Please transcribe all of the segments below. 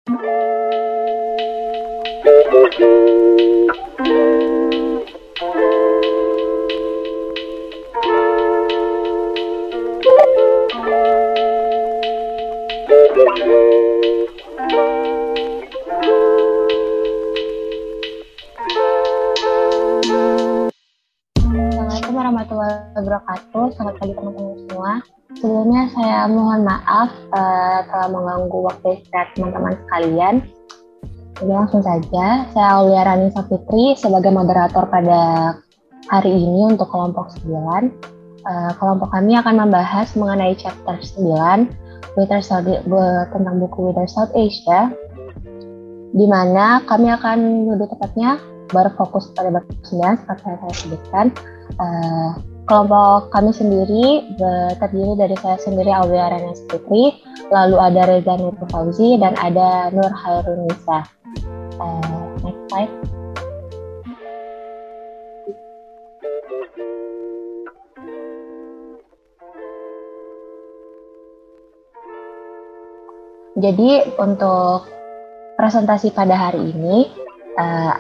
Assalamualaikum warahmatullahi wabarakatuh. Selamat pagi teman-teman semua. Sebelumnya saya mohon maaf telah mengganggu waktu istirahat teman-teman sekalian. Jadi langsung saja, saya Aulia Ranisa Fitri sebagai moderator pada hari ini untuk kelompok 9. Kelompok kami akan membahas mengenai chapter 9 tentang buku Wither South Asia, di mana kami akan lebih tepatnya berfokus pada bab 9 seperti saya sebutkan. Kelompok kami sendiri terdiri dari saya sendiri Aulia Ranisa Fitri, lalu ada Reza Nur Fauzi dan ada Nur Hairunisa. Next slide. Jadi untuk presentasi pada hari ini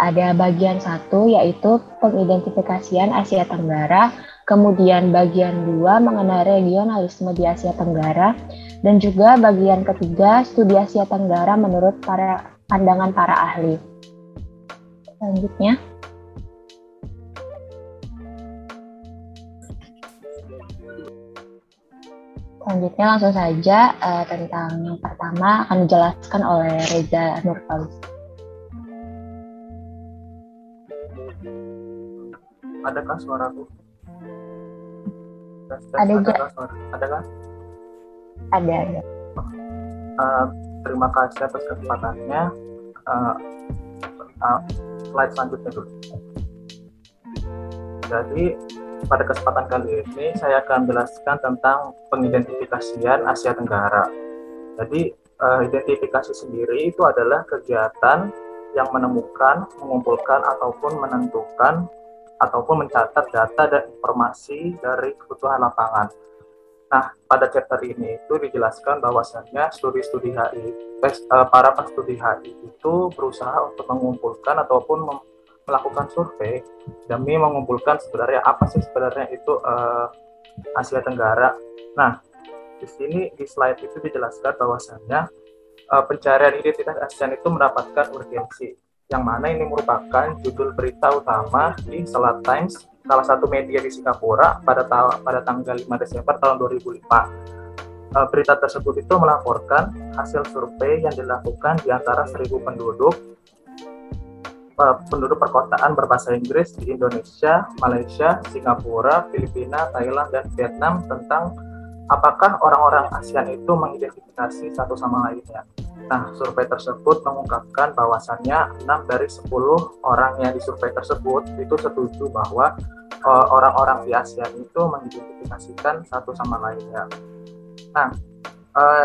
ada bagian 1 yaitu pengidentifikasian Asia Tenggara, kemudian bagian 2 mengenai regionalisme di Asia Tenggara, dan juga bagian ketiga studi Asia Tenggara menurut pandangan para ahli. Selanjutnya. Selanjutnya langsung saja tentang yang pertama akan dijelaskan oleh Reza Nur Fauzi. Adakah suaraku? Adakah? Ada. Terima kasih atas kesempatannya. Slide selanjutnya dulu. Jadi pada kesempatan kali ini saya akan menjelaskan tentang pengidentifikasian Asia Tenggara. Jadi identifikasi sendiri itu adalah kegiatan yang menemukan, mengumpulkan ataupun menentukan ataupun mencatat data dan informasi dari kebutuhan lapangan. Nah, pada chapter ini itu dijelaskan bahwasannya para penstudi HI itu berusaha untuk mengumpulkan ataupun melakukan survei demi mengumpulkan sebenarnya apa sih sebenarnya itu Asia Tenggara. Nah, di sini di slide itu dijelaskan bahwasannya pencarian identitas ASEAN itu mendapatkan urgensi, yang mana ini merupakan judul berita utama di Selat Times, salah satu media di Singapura pada tanggal 5 Desember tahun 2005. Berita tersebut itu melaporkan hasil survei yang dilakukan di antara 1.000 penduduk perkotaan berbahasa Inggris di Indonesia, Malaysia, Singapura, Filipina, Thailand, dan Vietnam tentang apakah orang-orang ASEAN itu mengidentifikasi satu sama lainnya. Nah, survei tersebut mengungkapkan bahwasannya 6 dari 10 orang yang disurvei tersebut itu setuju bahwa orang-orang di ASEAN itu mengidentifikasikan satu sama lainnya. Nah,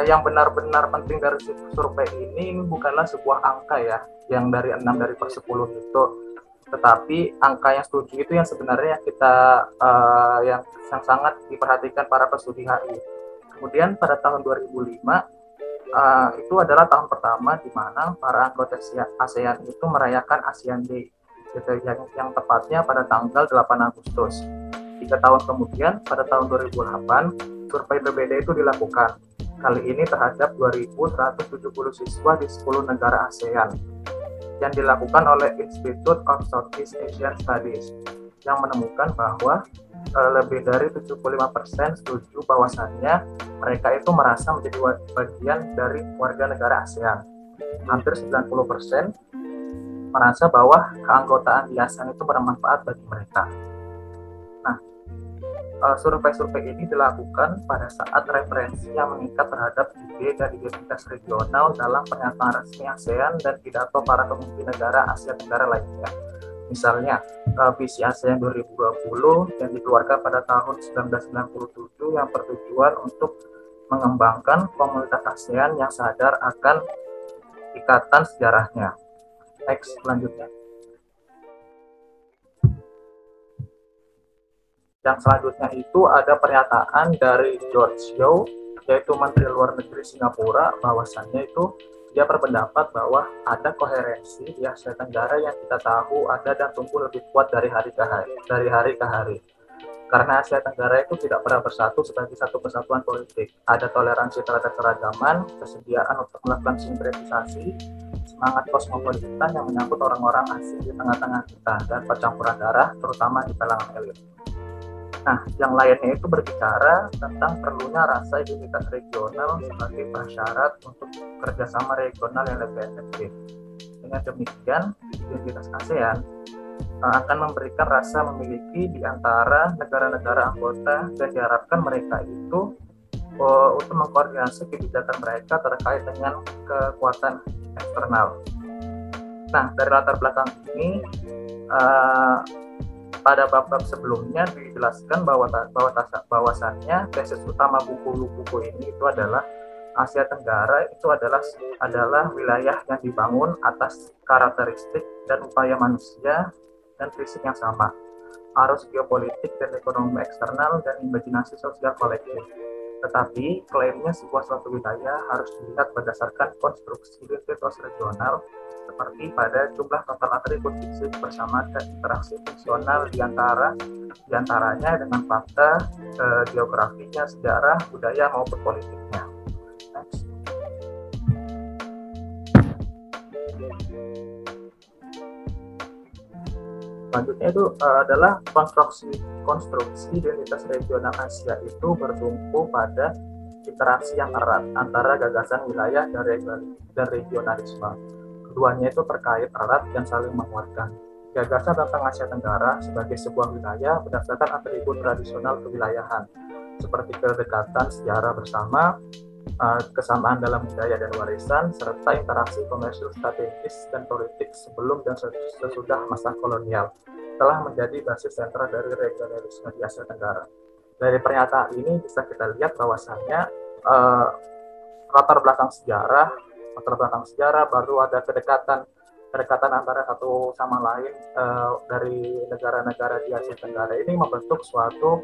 yang benar-benar penting dari survei ini bukanlah sebuah angka ya, yang dari 6 dari per 10 itu, tetapi angka yang setuju itu yang sebenarnya yang sangat diperhatikan para penstudi HI. Kemudian pada tahun 2005 itu adalah tahun pertama di mana para anggota ASEAN itu merayakan ASEAN Day, yang tepatnya pada tanggal 8 Agustus. 3 tahun kemudian, pada tahun 2008, survei berbeda itu dilakukan. Kali ini terhadap 2.170 siswa di 10 negara ASEAN, yang dilakukan oleh Institute of Southeast Asian Studies, yang menemukan bahwa lebih dari 75% setuju bahwasannya mereka itu merasa menjadi bagian dari warga negara ASEAN. Hampir 90% merasa bahwa keanggotaan di ASEAN itu bermanfaat bagi mereka. Nah, survei-survei ini dilakukan pada saat referensi yang mengikat terhadap ide dan identitas regional dalam pernyataan resmi ASEAN dan pidato para pemimpin negara Asia Tenggara lainnya. Misalnya, visi ASEAN 2020 yang dikeluarkan pada tahun 1997 yang bertujuan untuk mengembangkan komunitas ASEAN yang sadar akan ikatan sejarahnya. Next, selanjutnya. Yang selanjutnya itu ada pernyataan dari George Yeo, yaitu Menteri Luar Negeri Singapura, bahwasannya itu Dia berpendapat bahwa ada koherensi di Asia Tenggara yang kita tahu ada dan tumbuh lebih kuat dari hari ke hari. Karena Asia Tenggara itu tidak pernah bersatu sebagai satu kesatuan politik. Ada toleransi terhadap keragaman, kesediaan untuk melakukan sinkretisasi, semangat kosmopolitan yang menyangkut orang-orang asing di tengah-tengah kita, dan percampuran darah, terutama di kalangan elit. Nah, yang lainnya itu berbicara tentang perlunya rasa identitas regional sebagai prasyarat untuk kerjasama regional yang lebih efektif. Dengan demikian, identitas ASEAN akan memberikan rasa memiliki di antara negara-negara anggota dan diharapkan mereka itu untuk mengkoordinasi kebijakan mereka terkait dengan kekuatan eksternal. Nah, dari latar belakang ini, pada bab-bab sebelumnya dijelaskan bahwasannya tesis utama buku ini itu adalah Asia Tenggara itu adalah wilayah yang dibangun atas karakteristik dan upaya manusia dan prinsip yang sama, arus geopolitik dan ekonomi eksternal dan imajinasi sosial kolektif. Tetapi klaimnya sebuah suatu wilayah harus dilihat berdasarkan konstruksi identitas regional seperti pada jumlah total atribut fisik bersama dan interaksi fungsional diantaranya dengan fakta geografinya, sejarah, budaya maupun politiknya. Next. Selanjutnya itu adalah konstruksi identitas regional Asia itu bertumpu pada interaksi yang erat antara gagasan wilayah dan regionalisme. Keduanya itu terkait erat dan saling menguatkan. Gagasan tentang Asia Tenggara sebagai sebuah wilayah berdasarkan atribut tradisional kewilayahan, seperti kedekatan sejarah bersama, kesamaan dalam budaya dan warisan, serta interaksi komersial strategis dan politik sebelum dan sesudah masa kolonial, telah menjadi basis sentral dari regionalisme di Asia Tenggara. Dari pernyataan ini bisa kita lihat bahwasannya latar belakang sejarah baru ada kedekatan antara satu sama lain dari negara-negara di Asia Tenggara ini membentuk suatu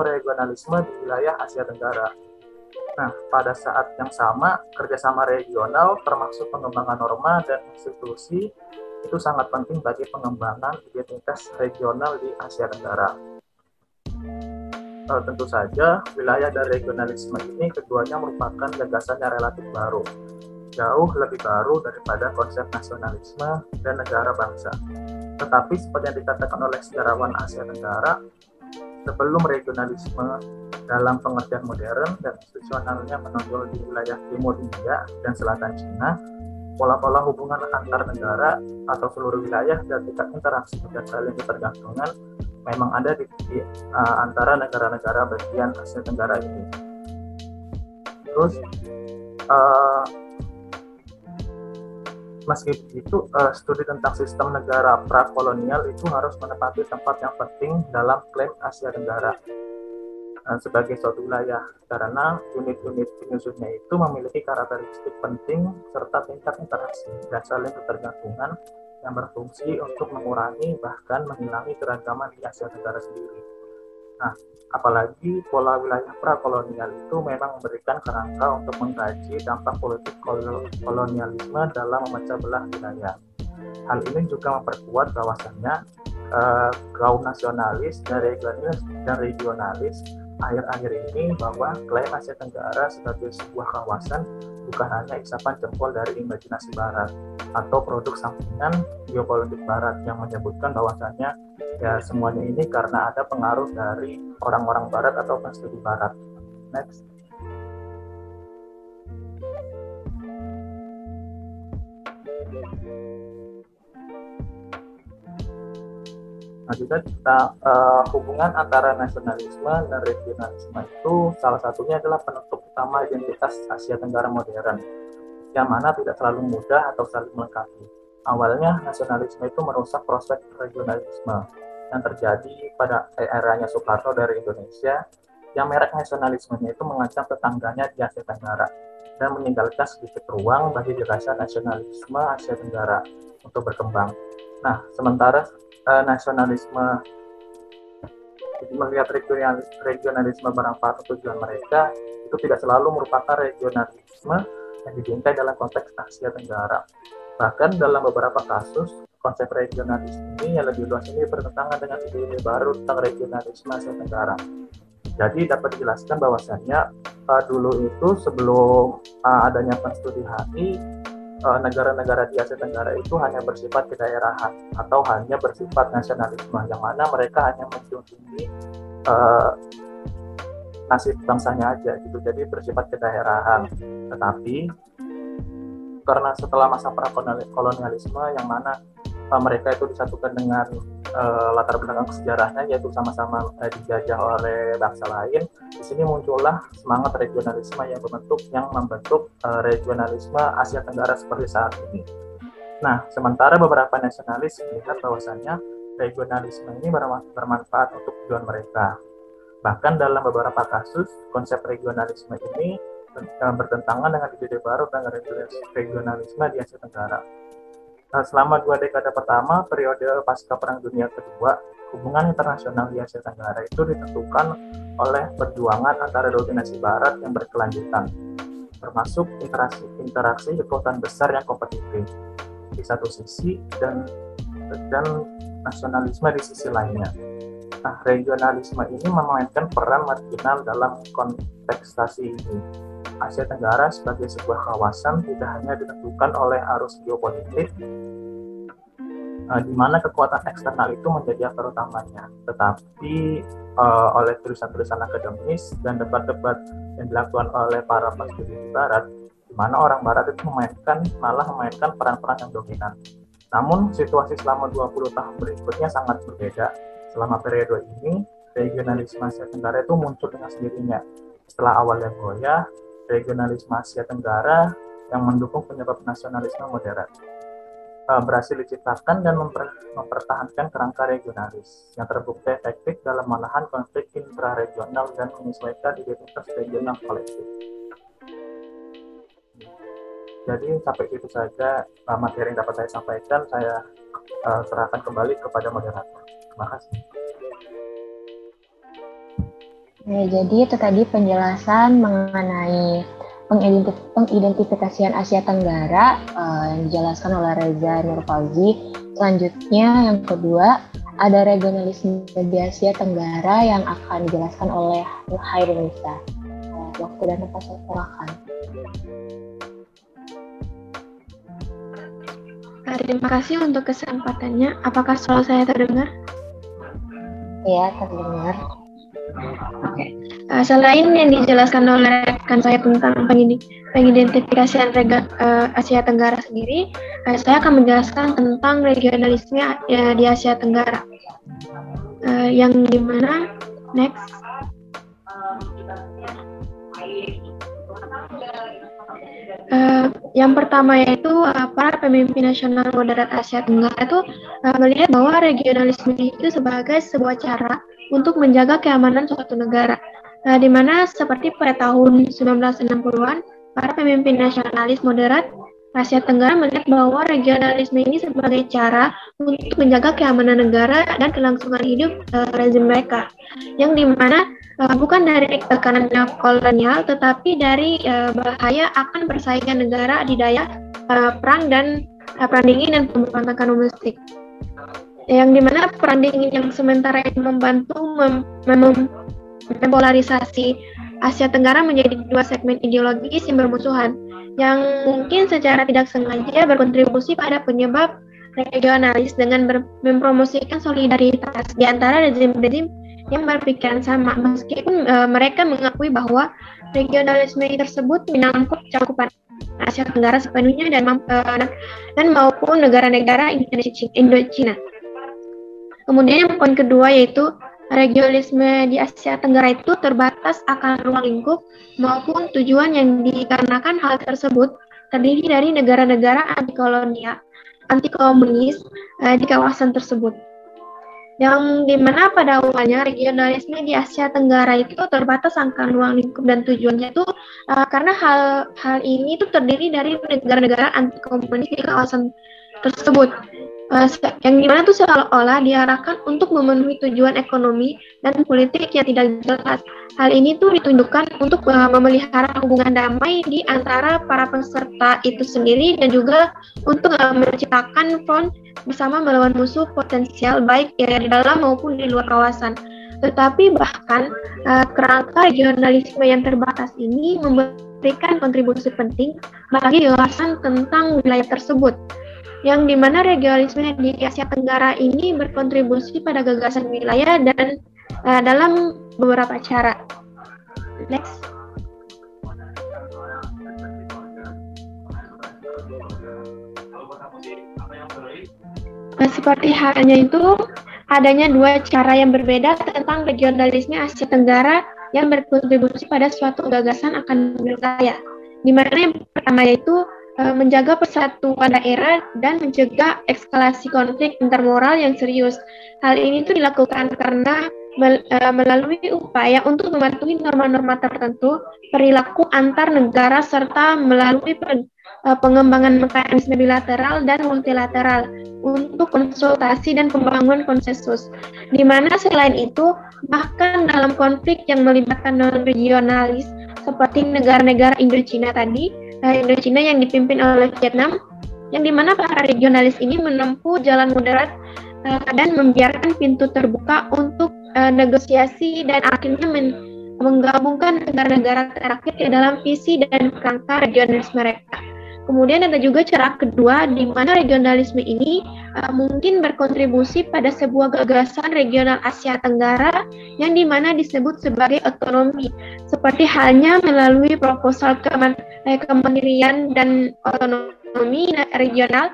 regionalisme di wilayah Asia Tenggara. Nah, pada saat yang sama, kerjasama regional termasuk pengembangan norma dan institusi itu sangat penting bagi pengembangan identitas regional di Asia Tenggara. Tentu saja, wilayah dan regionalisme ini keduanya merupakan gagasan yang relatif baru, jauh lebih baru daripada konsep nasionalisme dan negara bangsa. Tetapi seperti yang dikatakan oleh sejarawan Asia Tenggara, sebelum regionalisme dalam pengertian modern dan institusionalnya menonjol di wilayah Timur India dan Selatan Cina, pola-pola hubungan antar negara atau seluruh wilayah dan tingkat interaksi dan saling ketergantungan memang ada di antara negara-negara bagian Asia Tenggara ini. Terus, meski begitu, studi tentang sistem negara prakolonial itu harus menempati tempat yang penting dalam klaim Asia Tenggara sebagai suatu wilayah, karena unit-unit penyusunnya itu memiliki karakteristik penting serta tingkat interaksi dan saling ketergantungan yang berfungsi untuk mengurangi bahkan menghilangi keragaman di Asia Tenggara sendiri. Nah, apalagi pola wilayah prakolonial itu memang memberikan kerangka untuk mengkaji dampak politik kolonialisme dalam memecah belah wilayah. Hal ini juga memperkuat bahwasannya kaum nasionalis dan regionalis akhir-akhir ini bahwa klaim Asia Tenggara sebagai sebuah kawasan bukan hanya isapan jempol dari imajinasi Barat atau produk sampingan geopolitik Barat yang menyebutkan bahwasannya ya semuanya ini karena ada pengaruh dari orang-orang Barat atau studi Barat. Next. Nah, juga kita hubungan antara nasionalisme dan regionalisme itu salah satunya adalah penentu utama identitas Asia Tenggara modern, yang mana tidak selalu mudah atau saling melengkapi. Awalnya, nasionalisme itu merusak prospek regionalisme yang terjadi pada eranya Soekarno dari Indonesia, yang merek nasionalismenya itu mengancam tetangganya di Asia Tenggara dan meninggalkan sedikit ruang bagi gagasan nasionalisme Asia Tenggara untuk berkembang. Nah, sementara nasionalisme Jadi melihat regionalisme bermanfaat untuk tujuan mereka itu tidak selalu merupakan regionalisme yang diinginkan dalam konteks Asia Tenggara. Bahkan dalam beberapa kasus, konsep regionalisme ini yang lebih luas ini bertentangan dengan ide baru tentang regionalisme Asia Tenggara. Jadi dapat dijelaskan bahwasannya dulu itu sebelum adanya studi HI, negara-negara di Asia Tenggara itu hanya bersifat kedaerahan atau hanya bersifat nasionalisme, yang mana mereka hanya menjunjung tinggi nasib bangsanya aja gitu, jadi bersifat kedaerahan. Tetapi karena setelah masa prakolonialisme yang mana mereka itu disatukan dengan latar belakang sejarahnya, yaitu sama-sama dijajah oleh bangsa lain, di sini muncullah semangat regionalisme yang membentuk regionalisme Asia Tenggara seperti saat ini. Nah, sementara beberapa nasionalis melihat bahwasannya regionalisme ini bermanfaat untuk tujuan mereka. Bahkan dalam beberapa kasus, konsep regionalisme ini bertentangan dengan ide baru tentang regionalisme di Asia Tenggara. Selama 2 dekade pertama periode pasca Perang Dunia Kedua, hubungan internasional di Asia Tenggara itu ditentukan oleh perjuangan antara dominasi Barat yang berkelanjutan, termasuk interaksi kekuatan besar yang kompetitif di satu sisi dan nasionalisme di sisi lainnya. Nah, regionalisme ini memainkan peran marginal dalam kontekstasi ini. Asia Tenggara sebagai sebuah kawasan tidak hanya ditentukan oleh arus geopolitik, di mana kekuatan eksternal itu menjadi aktor utamanya, tetapi oleh tulisan-tulisan akademis dan debat-debat yang dilakukan oleh para penstudi di Barat, di mana orang Barat itu malah memainkan peran-peran yang dominan. Namun situasi selama 20 tahun berikutnya sangat berbeda. Selama periode ini, regionalisme Asia Tenggara itu muncul dengan sendirinya. Setelah awalnya goyah, regionalisme Asia Tenggara yang mendukung penyebab nasionalisme modern berhasil diciptakan dan mempertahankan kerangka regionalis yang terbukti efektif dalam menahan konflik intraregional dan menyesuaikan identitas regional kolektif. Jadi sampai itu saja materi yang dapat saya sampaikan. Saya serahkan kembali kepada moderator. Terima kasih. Jadi itu tadi penjelasan mengenai pengidentifikasian Asia Tenggara yang dijelaskan oleh Reza Nurfauzi. Selanjutnya yang kedua ada regionalisme di Asia Tenggara yang akan dijelaskan oleh Hairunisa. Waktu dan tempat saya serahkan. Terima kasih untuk kesempatannya. Apakah suara saya terdengar? Ya, terdengar. Oke. Selain yang dijelaskan oleh rekan saya tentang pengidentifikasian Asia Tenggara sendiri, saya akan menjelaskan tentang regionalisme di Asia Tenggara. Yang dimana next. Yang pertama yaitu para pemimpin nasional moderat Asia Tenggara itu melihat bahwa regionalisme itu sebagai sebuah cara untuk menjaga keamanan suatu negara. Di mana seperti pada tahun 1960-an, para pemimpin nasionalis moderat Asia Tenggara melihat bahwa regionalisme ini sebagai cara untuk menjaga keamanan negara dan kelangsungan hidup rezim mereka, yang dimana bukan dari tekanan kolonial, tetapi dari bahaya akan persaingan negara adidaya, perang dingin dan pemberontakan domestik. Yang dimana perang dingin yang sementara itu membantu mempolarisasi Asia Tenggara menjadi dua segmen ideologis yang bermusuhan, yang mungkin secara tidak sengaja berkontribusi pada penyebab regionalis dengan mempromosikan solidaritas di antara rezim-rezim yang berpikiran sama, meskipun mereka mengakui bahwa regionalisme tersebut menyangkut cakupan Asia Tenggara sepenuhnya dan maupun negara-negara Indochina. Kemudian yang poin kedua yaitu regionalisme di Asia Tenggara itu terbatas akan ruang lingkup maupun tujuan yang dikarenakan hal tersebut terdiri dari negara-negara anti komunis di kawasan tersebut. Yang dimana pada awalnya regionalisme di Asia Tenggara itu terbatas akan ruang lingkup dan tujuannya itu karena hal ini itu terdiri dari negara-negara anti komunis di kawasan tersebut, yang dimana tuh seolah-olah diarahkan untuk memenuhi tujuan ekonomi dan politik yang tidak jelas. Hal ini tuh ditunjukkan untuk memelihara hubungan damai di antara para peserta itu sendiri dan juga untuk menciptakan front bersama melawan musuh potensial baik di dalam maupun di luar kawasan. Tetapi bahkan kerangka regionalisme yang terbatas ini memberikan kontribusi penting bagi wawasan tentang wilayah tersebut, yang dimana regionalisme di Asia Tenggara ini berkontribusi pada gagasan wilayah dan dalam beberapa cara. Next. Seperti halnya itu, adanya dua cara yang berbeda tentang regionalisme Asia Tenggara yang berkontribusi pada suatu gagasan akan wilayah. Di mana yang pertama yaitu menjaga persatuan daerah dan mencegah eskalasi konflik intermoral yang serius. Hal ini tuh dilakukan karena melalui upaya untuk mematuhi norma-norma tertentu, perilaku antar negara, serta melalui pengembangan mekanisme bilateral dan multilateral untuk konsultasi dan pembangunan konsensus. Di mana selain itu, bahkan dalam konflik yang melibatkan non-regionalis seperti negara-negara Indochina tadi, Indochina yang dipimpin oleh Vietnam, yang dimana para regionalis ini menempuh jalan moderat dan membiarkan pintu terbuka untuk negosiasi dan akhirnya menggabungkan negara-negara terakhir di dalam visi dan kerangka regionalis mereka. Kemudian ada juga cara kedua di mana regionalisme ini mungkin berkontribusi pada sebuah gagasan regional Asia Tenggara yang dimana disebut sebagai otonomi, seperti halnya melalui proposal kemandirian dan otonomi regional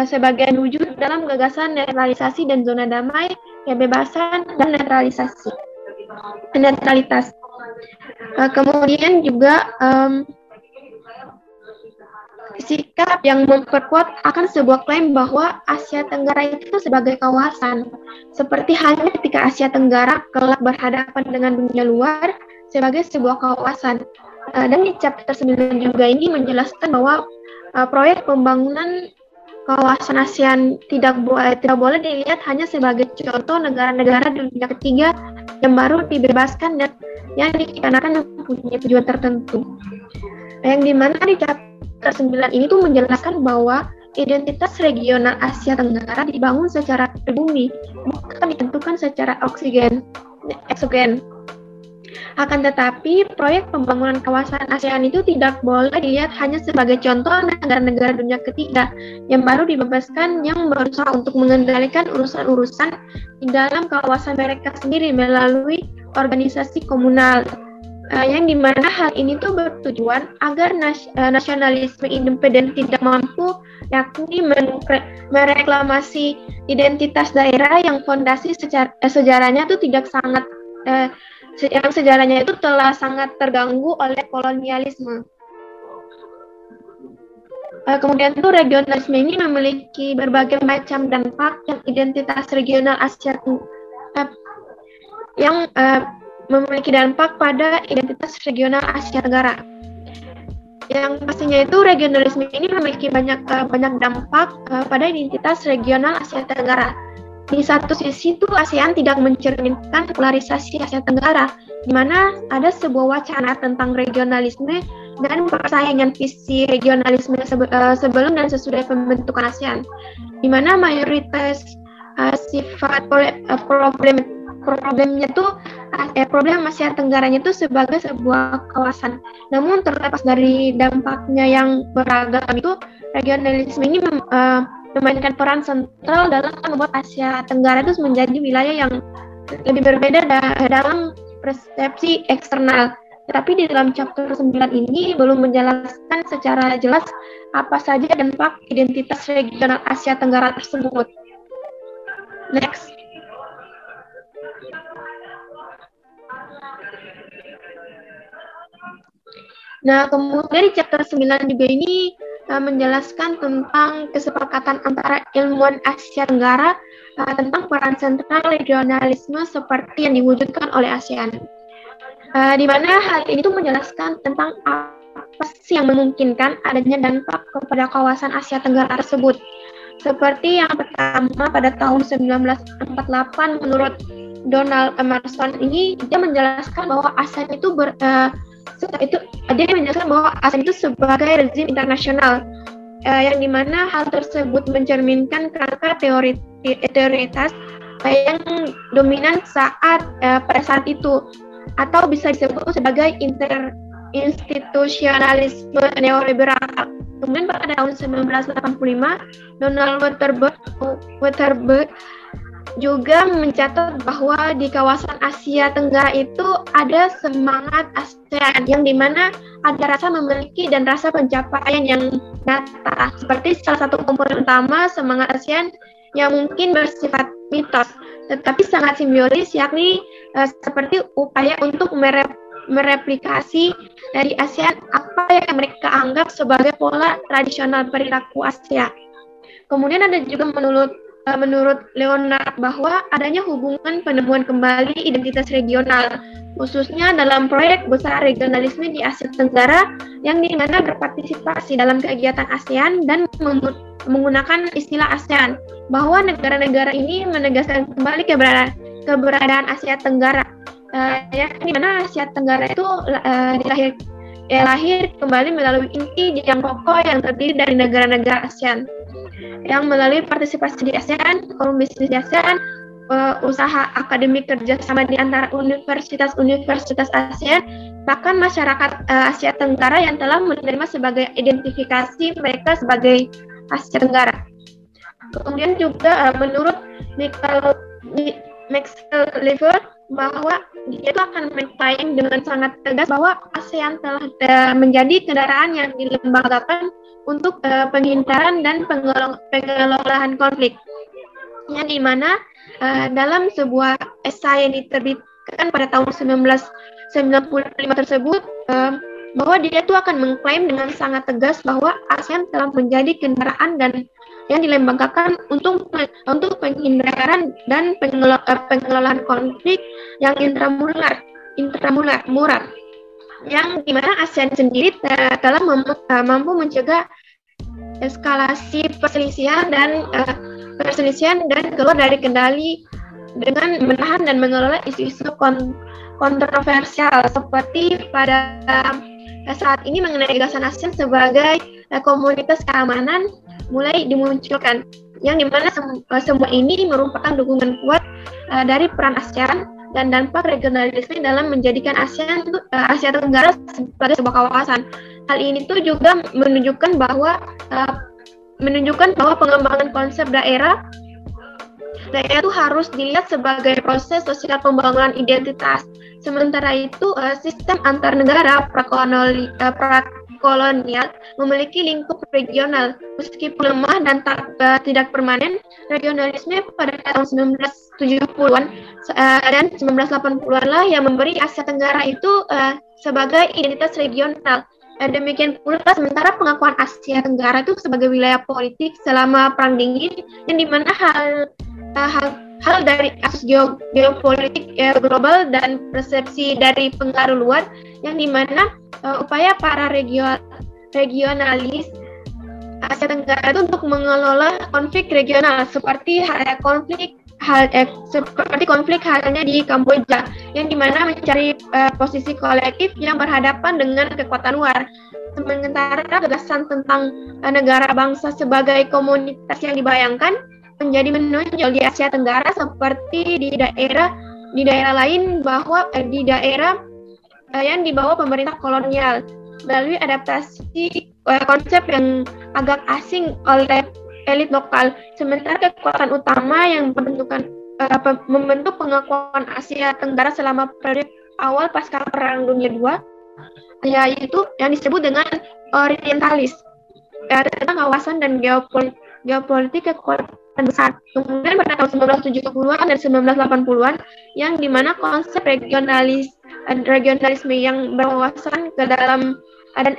sebagai wujud dalam gagasan netralisasi dan zona damai, kebebasan dan netralitas. Kemudian juga sikap yang memperkuat akan sebuah klaim bahwa Asia Tenggara itu sebagai kawasan, seperti halnya ketika Asia Tenggara kelak berhadapan dengan dunia luar sebagai sebuah kawasan. Dan di chapter 9 juga ini menjelaskan bahwa proyek pembangunan kawasan ASEAN tidak boleh dilihat hanya sebagai contoh negara-negara dunia ketiga yang baru dibebaskan dan yang dikarenakan mempunyai tujuan tertentu. Yang dimana di chapter 9 ini tuh menjelaskan bahwa identitas regional Asia Tenggara dibangun secara pribumi, bukan ditentukan secara eksogen. Akan tetapi, proyek pembangunan kawasan ASEAN itu tidak boleh dilihat hanya sebagai contoh negara-negara dunia ketiga yang baru dibebaskan yang berusaha untuk mengendalikan urusan-urusan di dalam kawasan mereka sendiri melalui organisasi komunal. Yang dimana hal ini tuh bertujuan agar nasionalisme independen tidak mampu, yakni mereklamasi identitas daerah yang fondasi sejarahnya itu tidak sangat yang sejarahnya itu telah sangat terganggu oleh kolonialisme. Kemudian tuh regionalisme ini memiliki berbagai macam dampak yang identitas regional Asia yang memiliki dampak pada identitas regional Asia Tenggara. Yang pastinya itu regionalisme ini memiliki banyak dampak pada identitas regional Asia Tenggara. Di satu sisi itu ASEAN tidak mencerminkan polarisasi Asia Tenggara, di mana ada sebuah wacana tentang regionalisme dan persaingan visi regionalisme sebelum dan sesudah pembentukan ASEAN, di mana mayoritas sifat problemnya tuh problem Asia Tenggaranya itu sebagai sebuah kawasan. Namun terlepas dari dampaknya yang beragam itu, regionalisme ini memainkan peran sentral dalam membuat Asia Tenggara itu menjadi wilayah yang lebih berbeda dalam persepsi eksternal. Tetapi di dalam chapter 9 ini belum menjelaskan secara jelas apa saja dampak identitas regional Asia Tenggara tersebut. Next. Nah, kemudian di chapter 9 juga ini menjelaskan tentang kesepakatan antara ilmuwan Asia Tenggara tentang peran sentral regionalisme seperti yang diwujudkan oleh ASEAN. Di mana hal ini tuh menjelaskan tentang apa sih yang memungkinkan adanya dampak kepada kawasan Asia Tenggara tersebut. Seperti yang pertama pada tahun 1948 menurut Donald Emerson ini dia menjelaskan bahwa ASEAN itu sebagai rezim internasional yang dimana hal tersebut mencerminkan kerangka teoritas yang dominan pada saat itu, atau bisa disebut sebagai institusionalisme neoliberal. Kemudian pada tahun 1985 Donald Waterberg juga mencatat bahwa di kawasan Asia Tenggara itu ada semangat ASEAN yang dimana ada rasa memiliki dan rasa pencapaian yang nyata. Seperti salah satu komponen utama semangat ASEAN yang mungkin bersifat mitos, tetapi sangat simbolis, yakni seperti upaya untuk mereplikasi dari ASEAN apa yang mereka anggap sebagai pola tradisional perilaku Asia. Kemudian ada juga menurut Leonard bahwa adanya hubungan penemuan kembali identitas regional, khususnya dalam proyek besar regionalisme di Asia Tenggara yang dimana berpartisipasi dalam kegiatan ASEAN dan menggunakan istilah ASEAN, bahwa negara-negara ini menegaskan kembali keberadaan Asia Tenggara, di mana Asia Tenggara itu lahir kembali melalui inti yang kokoh yang terdiri dari negara-negara ASEAN, yang melalui partisipasi di ASEAN, forum bisnis di ASEAN, usaha akademik kerjasama di antara universitas-universitas ASEAN, bahkan masyarakat Asia Tenggara yang telah menerima sebagai identifikasi mereka sebagai Asia Tenggara. Kemudian juga menurut Maxwell Lever bahwa dia itu akan mengklaim dengan sangat tegas bahwa ASEAN telah menjadi kendaraan yang dilembagakan untuk penghindaran dan pengelolaan konflik, yang dimana dalam sebuah esai yang diterbitkan pada tahun 1995 tersebut bahwa dia itu akan mengklaim dengan sangat tegas bahwa ASEAN telah menjadi kendaraan dan yang dilembagakan untuk penghindaran dan pengelolaan konflik yang intramural, yang dimana ASEAN sendiri telah mampu mencegah eskalasi perselisihan dan keluar dari kendali dengan menahan dan mengelola isu-isu kontroversial seperti pada saat ini mengenai gagasan ASEAN sebagai komunitas keamanan mulai dimunculkan, yang dimana semua ini merupakan dukungan kuat dari peran ASEAN dan dampak regionalisme dalam menjadikan Asia Tenggara sebagai sebuah kawasan. Hal ini tuh juga menunjukkan bahwa pengembangan konsep daerah itu harus dilihat sebagai proses sosial pembangunan identitas. Sementara itu, sistem antar negara prakolonial memiliki lingkup regional. Meskipun lemah dan tidak permanen, regionalisme pada tahun 1970-an dan 1980-an lah yang memberi Asia Tenggara itu sebagai identitas regional. Demikian pula sementara pengakuan Asia Tenggara itu sebagai wilayah politik selama Perang Dingin, yang dimana hal dari kasus geopolitik global dan persepsi dari pengaruh luar, yang dimana upaya para regionalis Asia Tenggara itu untuk mengelola konflik regional seperti konflik halnya di Kamboja, yang dimana mencari posisi kolektif yang berhadapan dengan kekuatan luar. Sementara gagasan tentang negara bangsa sebagai komunitas yang dibayangkan menjadi menonjol di Asia Tenggara, seperti di daerah lain, bahwa di daerah yang dibawa pemerintah kolonial melalui adaptasi konsep yang agak asing oleh elit lokal. Sementara kekuatan utama yang membentuk pengakuan Asia Tenggara selama periode awal pasca Perang Dunia II, yaitu yang disebut dengan orientalis, tentang kawasan dan geopolitik kekuatan besar. Kemudian pada tahun 1970-an dan 1980-an, yang dimana konsep regionalisme yang berwawasan ke dalam dan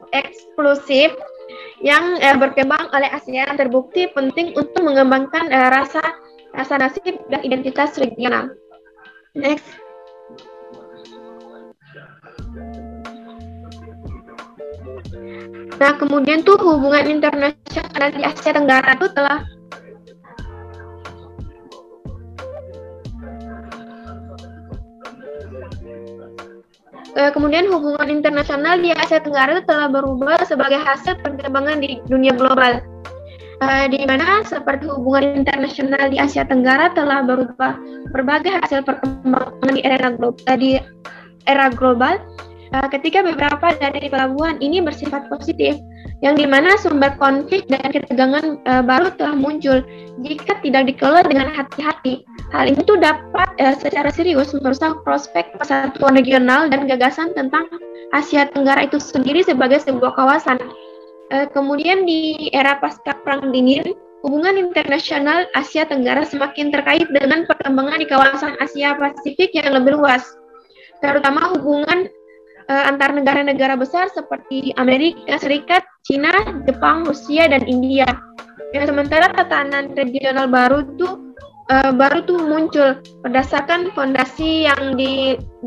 eksklusif yang berkembang oleh ASEAN terbukti penting untuk mengembangkan rasa nasib dan identitas regional. Next. Nah, kemudian tuh hubungan internasional di Asia Tenggara itu telah Kemudian hubungan internasional di Asia Tenggara itu telah berubah sebagai hasil perkembangan di dunia global, di mana seperti hubungan internasional di Asia Tenggara telah berubah berbagai hasil perkembangan di era global, ketika beberapa dari pelabuhan ini bersifat positif, yang dimana sumber konflik dan ketegangan baru telah muncul jika tidak dikelola dengan hati-hati. Hal ini tuh dapat secara serius merusak prospek persatuan regional dan gagasan tentang Asia Tenggara itu sendiri sebagai sebuah kawasan. Kemudian di era pasca Perang Dingin, hubungan internasional Asia Tenggara semakin terkait dengan perkembangan di kawasan Asia Pasifik yang lebih luas, terutama hubungan antar negara-negara besar seperti Amerika Serikat, Cina, Jepang, Rusia, dan India. Sementara tatanan regional baru tuh muncul berdasarkan fondasi yang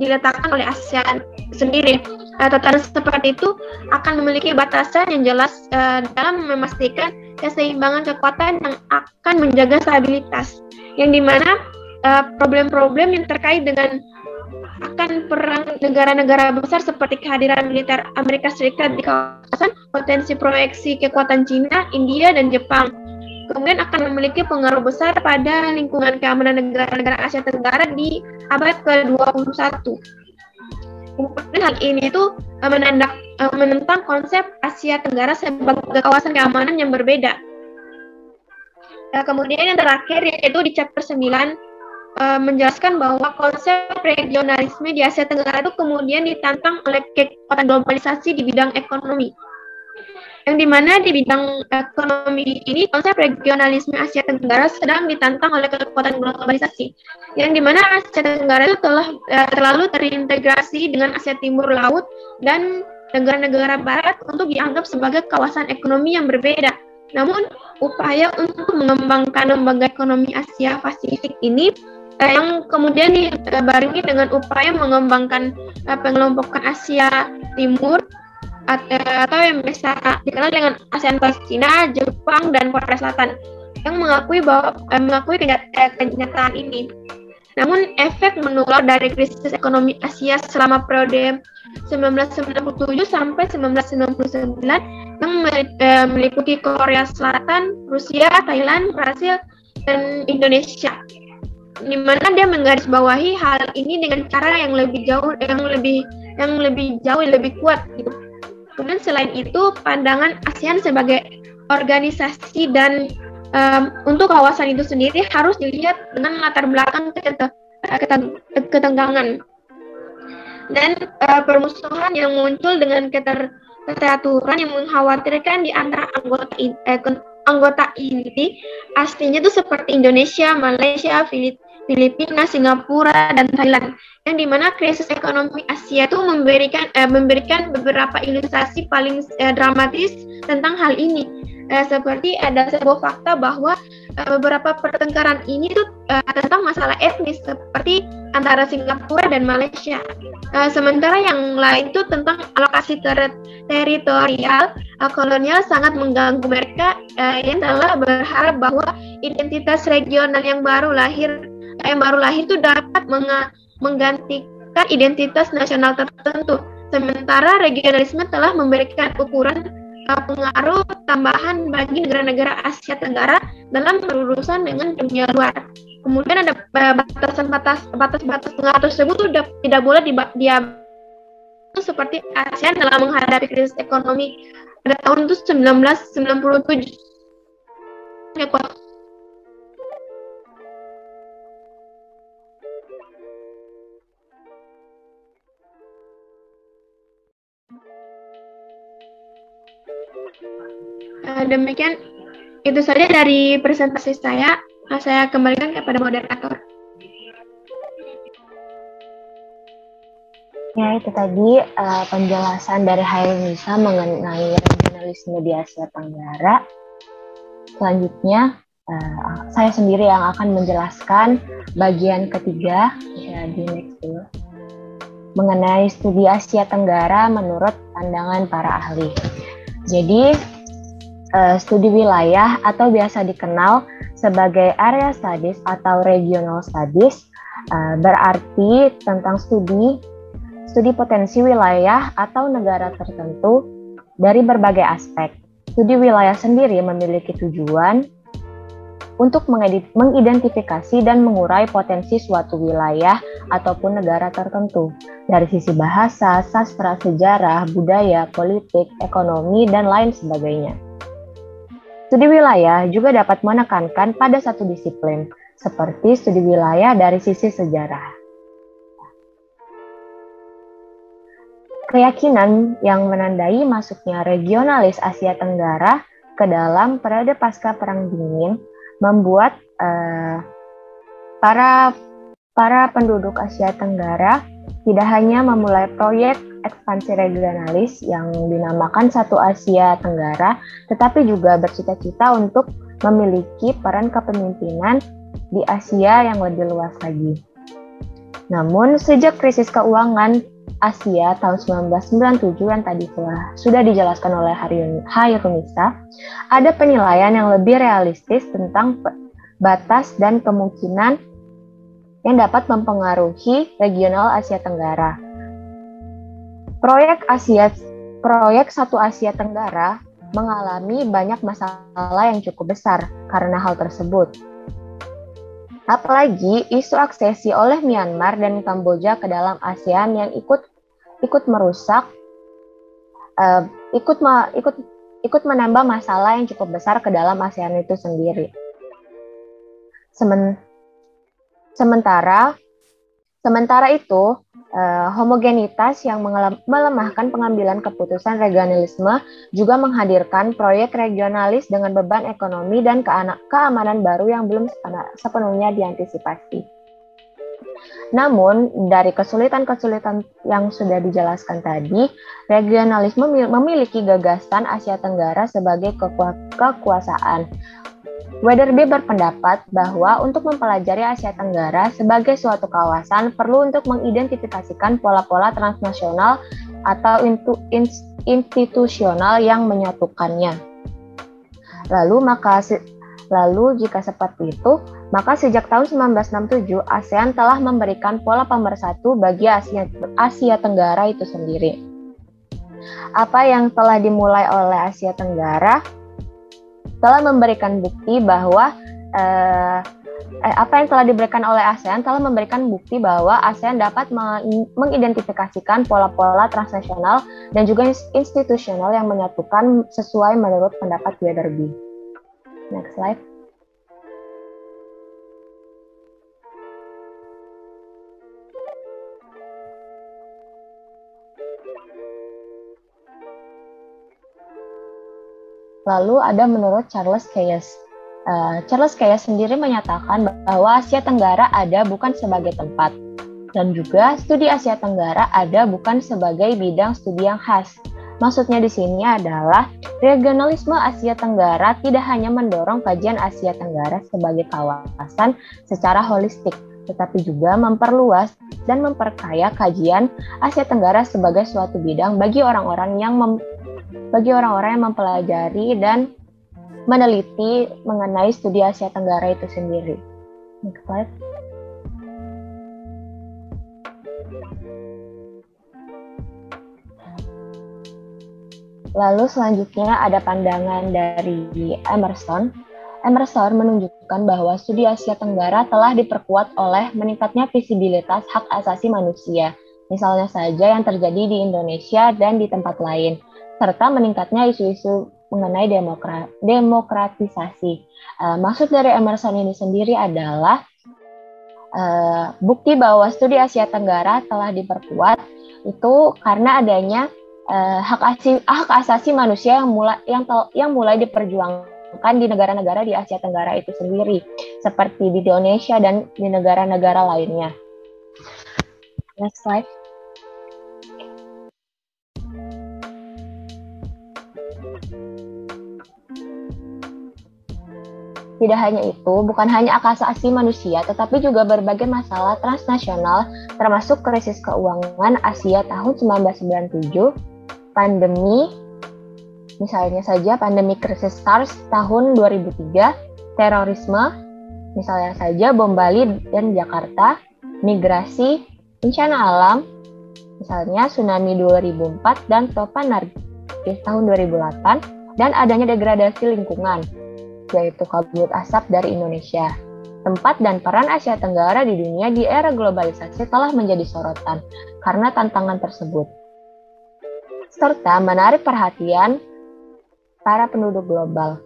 diletakkan oleh ASEAN sendiri. Tatanan seperti itu akan memiliki batasan yang jelas dalam memastikan keseimbangan kekuatan yang akan menjaga stabilitas, yang dimana problem-problem yang terkait dengan akan perang negara-negara besar seperti kehadiran militer Amerika Serikat di kawasan, potensi proyeksi kekuatan Cina, India, dan Jepang, kemudian akan memiliki pengaruh besar pada lingkungan keamanan negara-negara Asia Tenggara di abad ke-21. Kemudian hal ini itu menentang konsep Asia Tenggara sebagai kawasan keamanan yang berbeda. Kemudian yang terakhir yaitu di chapter 9 menjelaskan bahwa konsep regionalisme di Asia Tenggara itu kemudian ditantang oleh kekuatan globalisasi di bidang ekonomi. Yang dimana di bidang ekonomi ini konsep regionalisme Asia Tenggara sedang ditantang oleh kekuatan globalisasi, yang dimana Asia Tenggara itu telah terlalu terintegrasi dengan Asia Timur Laut dan negara-negara Barat untuk dianggap sebagai kawasan ekonomi yang berbeda. Namun upaya untuk mengembangkan lembaga ekonomi Asia Pasifik ini yang kemudian dibarengi dengan upaya mengembangkan pengelompokan Asia Timur atau yang biasa dikenal dengan ASEAN plus Cina, Jepang, dan Korea Selatan, yang mengakui kenyataan ini. Namun efek menular dari krisis ekonomi Asia selama periode 1997 sampai 1999 yang meliputi Korea Selatan, Rusia, Thailand, Brasil, dan Indonesia, di mana dia menggarisbawahi hal ini dengan cara yang lebih kuat gitu. Kemudian selain itu, pandangan ASEAN sebagai organisasi dan untuk kawasan itu sendiri harus dilihat dengan latar belakang ketegangan dan permusuhan yang muncul dengan keteraturan yang mengkhawatirkan di antara anggota ini aslinya itu seperti Indonesia, Malaysia, Filipina, Singapura, dan Thailand, yang dimana krisis ekonomi Asia itu memberikan beberapa ilustrasi paling dramatis tentang hal ini. Seperti ada sebuah fakta bahwa beberapa pertengkaran ini tuh tentang masalah etnis seperti antara Singapura dan Malaysia. Sementara yang lain itu tentang alokasi teritorial kolonial sangat mengganggu mereka yang telah berharap bahwa identitas regional yang baru lahir itu dapat menggantikan identitas nasional tertentu. Sementara regionalisme telah memberikan ukuran pengaruh tambahan bagi negara-negara Asia Tenggara dalam berurusan dengan dunia luar. Kemudian ada batas-batas pengaruh tersebut sudah tidak boleh diabaikan, seperti ASEAN dalam menghadapi krisis ekonomi pada tahun 1997. Demikian itu saja dari presentasi saya. Saya kembalikan kepada moderator. Ya, itu tadi penjelasan dari Hairunisa mengenai regionalisme di Asia Tenggara. Selanjutnya, saya sendiri yang akan menjelaskan bagian ketiga, ya, di next dulu, mengenai studi Asia Tenggara menurut pandangan para ahli. Jadi, studi wilayah atau biasa dikenal sebagai area studies atau regional studies berarti tentang studi potensi wilayah atau negara tertentu dari berbagai aspek. Studi wilayah sendiri memiliki tujuan untuk mengidentifikasi dan mengurai potensi suatu wilayah ataupun negara tertentu dari sisi bahasa, sastra, sejarah, budaya, politik, ekonomi, dan lain sebagainya. Studi wilayah juga dapat menekankan pada satu disiplin, seperti studi wilayah dari sisi sejarah. Keyakinan yang menandai masuknya regionalis Asia Tenggara ke dalam periode pasca Perang Dingin membuat para penduduk Asia Tenggara tidak hanya memulai proyek ekspansi regionalis yang dinamakan Satu Asia Tenggara, tetapi juga bercita-cita untuk memiliki peran kepemimpinan di Asia yang lebih luas lagi. Namun, sejak krisis keuangan Asia tahun 1997 yang tadi sudah dijelaskan oleh Hairunisa, ada penilaian yang lebih realistis tentang batas dan kemungkinan yang dapat mempengaruhi regional Asia Tenggara. Proyek Satu Asia Tenggara mengalami banyak masalah yang cukup besar karena hal tersebut. Apalagi isu aksesi oleh Myanmar dan Kamboja ke dalam ASEAN yang ikut merusak, ikut menambah masalah yang cukup besar ke dalam ASEAN itu sendiri. Sementara itu, homogenitas yang melemahkan pengambilan keputusan regionalisme juga menghadirkan proyek regionalis dengan beban ekonomi dan keamanan baru yang belum sepenuhnya diantisipasi. Namun, dari kesulitan-kesulitan yang sudah dijelaskan tadi, regionalisme memiliki gagasan Asia Tenggara sebagai kekuasaan. Weatherby berpendapat bahwa untuk mempelajari Asia Tenggara sebagai suatu kawasan perlu untuk mengidentifikasikan pola-pola transnasional atau institusional yang menyatukannya. Lalu jika seperti itu, maka sejak tahun 1967 ASEAN telah memberikan pola pemersatu bagi Asia Tenggara itu sendiri. Apa yang telah dimulai oleh Asia Tenggara telah memberikan bukti bahwa ASEAN dapat mengidentifikasikan pola-pola transnasional dan juga institusional yang menyatukan sesuai menurut pendapat Weatherby. Next slide. Lalu ada menurut Charles Keyes. Charles Keyes sendiri menyatakan bahwa Asia Tenggara ada bukan sebagai tempat, dan juga studi Asia Tenggara ada bukan sebagai bidang studi yang khas. Maksudnya di sini adalah regionalisme Asia Tenggara tidak hanya mendorong kajian Asia Tenggara sebagai kawasan secara holistik, tetapi juga memperluas dan memperkaya kajian Asia Tenggara sebagai suatu bidang bagi orang-orang yang mempelajari dan meneliti mengenai studi Asia Tenggara itu sendiri. Next slide. Lalu selanjutnya ada pandangan dari Emerson. Emerson menunjukkan bahwa studi Asia Tenggara telah diperkuat oleh meningkatnya visibilitas hak asasi manusia, misalnya saja yang terjadi di Indonesia dan di tempat lain, serta meningkatnya isu-isu mengenai demokratisasi. Maksud dari Emerson ini sendiri adalah bukti bahwa studi Asia Tenggara telah diperkuat itu karena adanya hak asasi manusia yang mulai diperjuangkan di negara-negara di Asia Tenggara itu sendiri, seperti di Indonesia dan di negara-negara lainnya. Next slide. Tidak hanya itu, bukan hanya hak asasi manusia, tetapi juga berbagai masalah transnasional, termasuk krisis keuangan Asia tahun 1997, pandemi, Misalnya saja pandemi krisis SARS tahun 2003, terorisme, misalnya saja bom Bali dan Jakarta, migrasi, bencana alam, misalnya tsunami 2004 dan topan Nargis tahun 2008, dan adanya degradasi lingkungan, yaitu kabut asap dari Indonesia. Tempat dan peran Asia Tenggara di dunia di era globalisasi telah menjadi sorotan karena tantangan tersebut, serta menarik perhatian para penduduk global.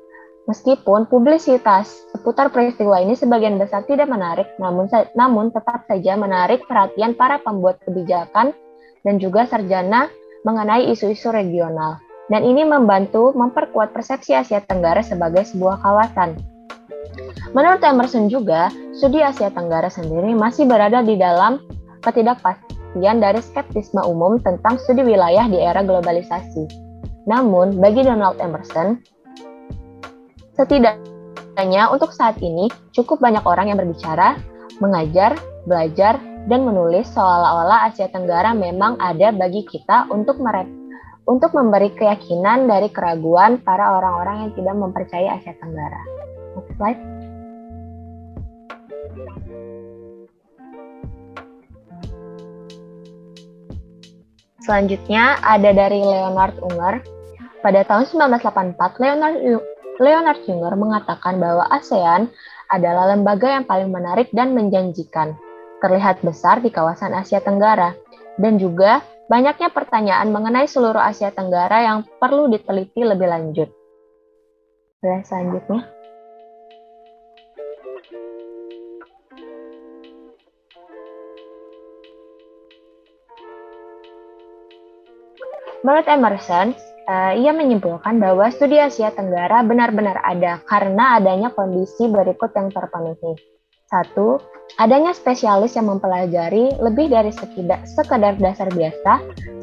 Meskipun publisitas seputar peristiwa ini sebagian besar tidak menarik, namun tetap saja menarik perhatian para pembuat kebijakan dan juga sarjana mengenai isu-isu regional. Dan ini membantu memperkuat persepsi Asia Tenggara sebagai sebuah kawasan. Menurut Emerson juga, studi Asia Tenggara sendiri masih berada di dalam ketidakpastian dari skeptisme umum tentang studi wilayah di era globalisasi. Namun, bagi Donald Emerson, setidaknya untuk saat ini cukup banyak orang yang berbicara, mengajar, belajar, dan menulis seolah-olah Asia Tenggara memang ada bagi kita untuk memberi keyakinan dari keraguan para orang-orang yang tidak mempercayai Asia Tenggara. Next slide. Selanjutnya ada dari Leonard Unger. Pada tahun 1984, Leonard Unger mengatakan bahwa ASEAN adalah lembaga yang paling menarik dan menjanjikan, terlihat besar di kawasan Asia Tenggara, dan juga banyaknya pertanyaan mengenai seluruh Asia Tenggara yang perlu diteliti lebih lanjut. Selanjutnya. Menurut Emerson, ia menyimpulkan bahwa studi Asia Tenggara benar-benar ada karena adanya kondisi berikut yang terpenuhi. 1. Adanya spesialis yang mempelajari lebih dari sekedar dasar biasa,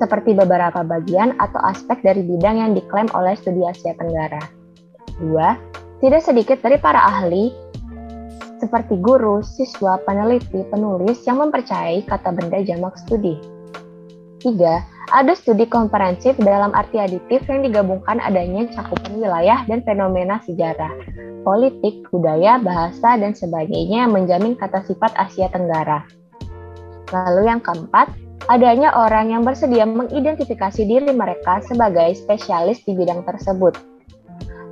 seperti beberapa bagian atau aspek dari bidang yang diklaim oleh studi Asia Tenggara. 2. Tidak sedikit dari para ahli, seperti guru, siswa, peneliti, penulis yang mempercayai kata benda jamak studi. 3. Ada studi komprehensif dalam arti aditif yang digabungkan adanya cakupan wilayah dan fenomena sejarah, politik, budaya, bahasa, dan sebagainya yang menjamin kata sifat Asia Tenggara. Lalu yang keempat, adanya orang yang bersedia mengidentifikasi diri mereka sebagai spesialis di bidang tersebut.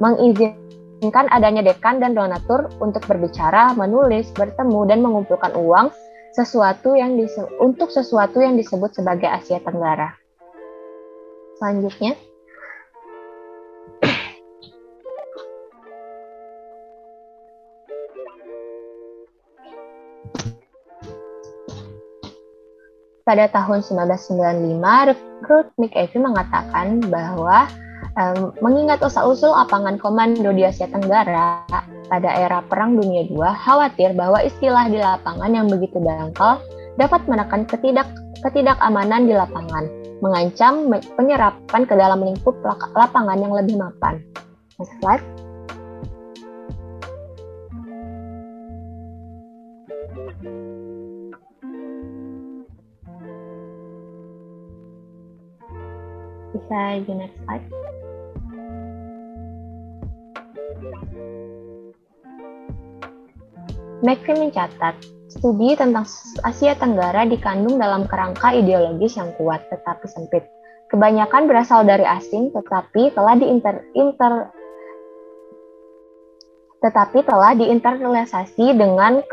Mengizinkan adanya dekan dan donatur untuk berbicara, menulis, bertemu, dan mengumpulkan uang untuk sesuatu yang disebut sebagai Asia Tenggara. Selanjutnya, pada tahun 1995, Ruth McAfee mengatakan bahwa mengingat asal-usul lapangan komando di Asia Tenggara pada era Perang Dunia II, khawatir bahwa istilah di lapangan yang begitu dangkal dapat menekan ketidakamanan di lapangan, mengancam penyerapan ke dalam lingkup lapangan yang lebih mapan. Next slide. Bisa di next slide. McAfee mencatat, studi tentang Asia Tenggara dikandung dalam kerangka ideologis yang kuat tetapi sempit. Kebanyakan berasal dari asing tetapi telah diinternalisasi dengan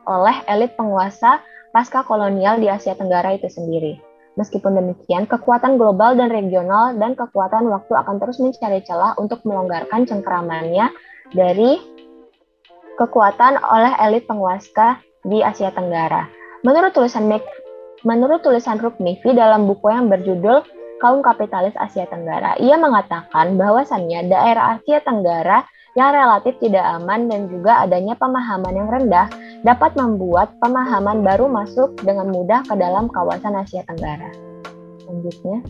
oleh elit penguasa pasca kolonial di Asia Tenggara itu sendiri. Meskipun demikian, kekuatan global dan regional dan kekuatan waktu akan terus mencari celah untuk melonggarkan cengkeramannya dari kekuatan oleh elit penguasa di Asia Tenggara. Menurut tulisan Ruth McAfee dalam buku yang berjudul Kaum Kapitalis Asia Tenggara, ia mengatakan bahwasannya daerah Asia Tenggara yang relatif tidak aman dan juga adanya pemahaman yang rendah dapat membuat pemahaman baru masuk dengan mudah ke dalam kawasan Asia Tenggara. Selanjutnya,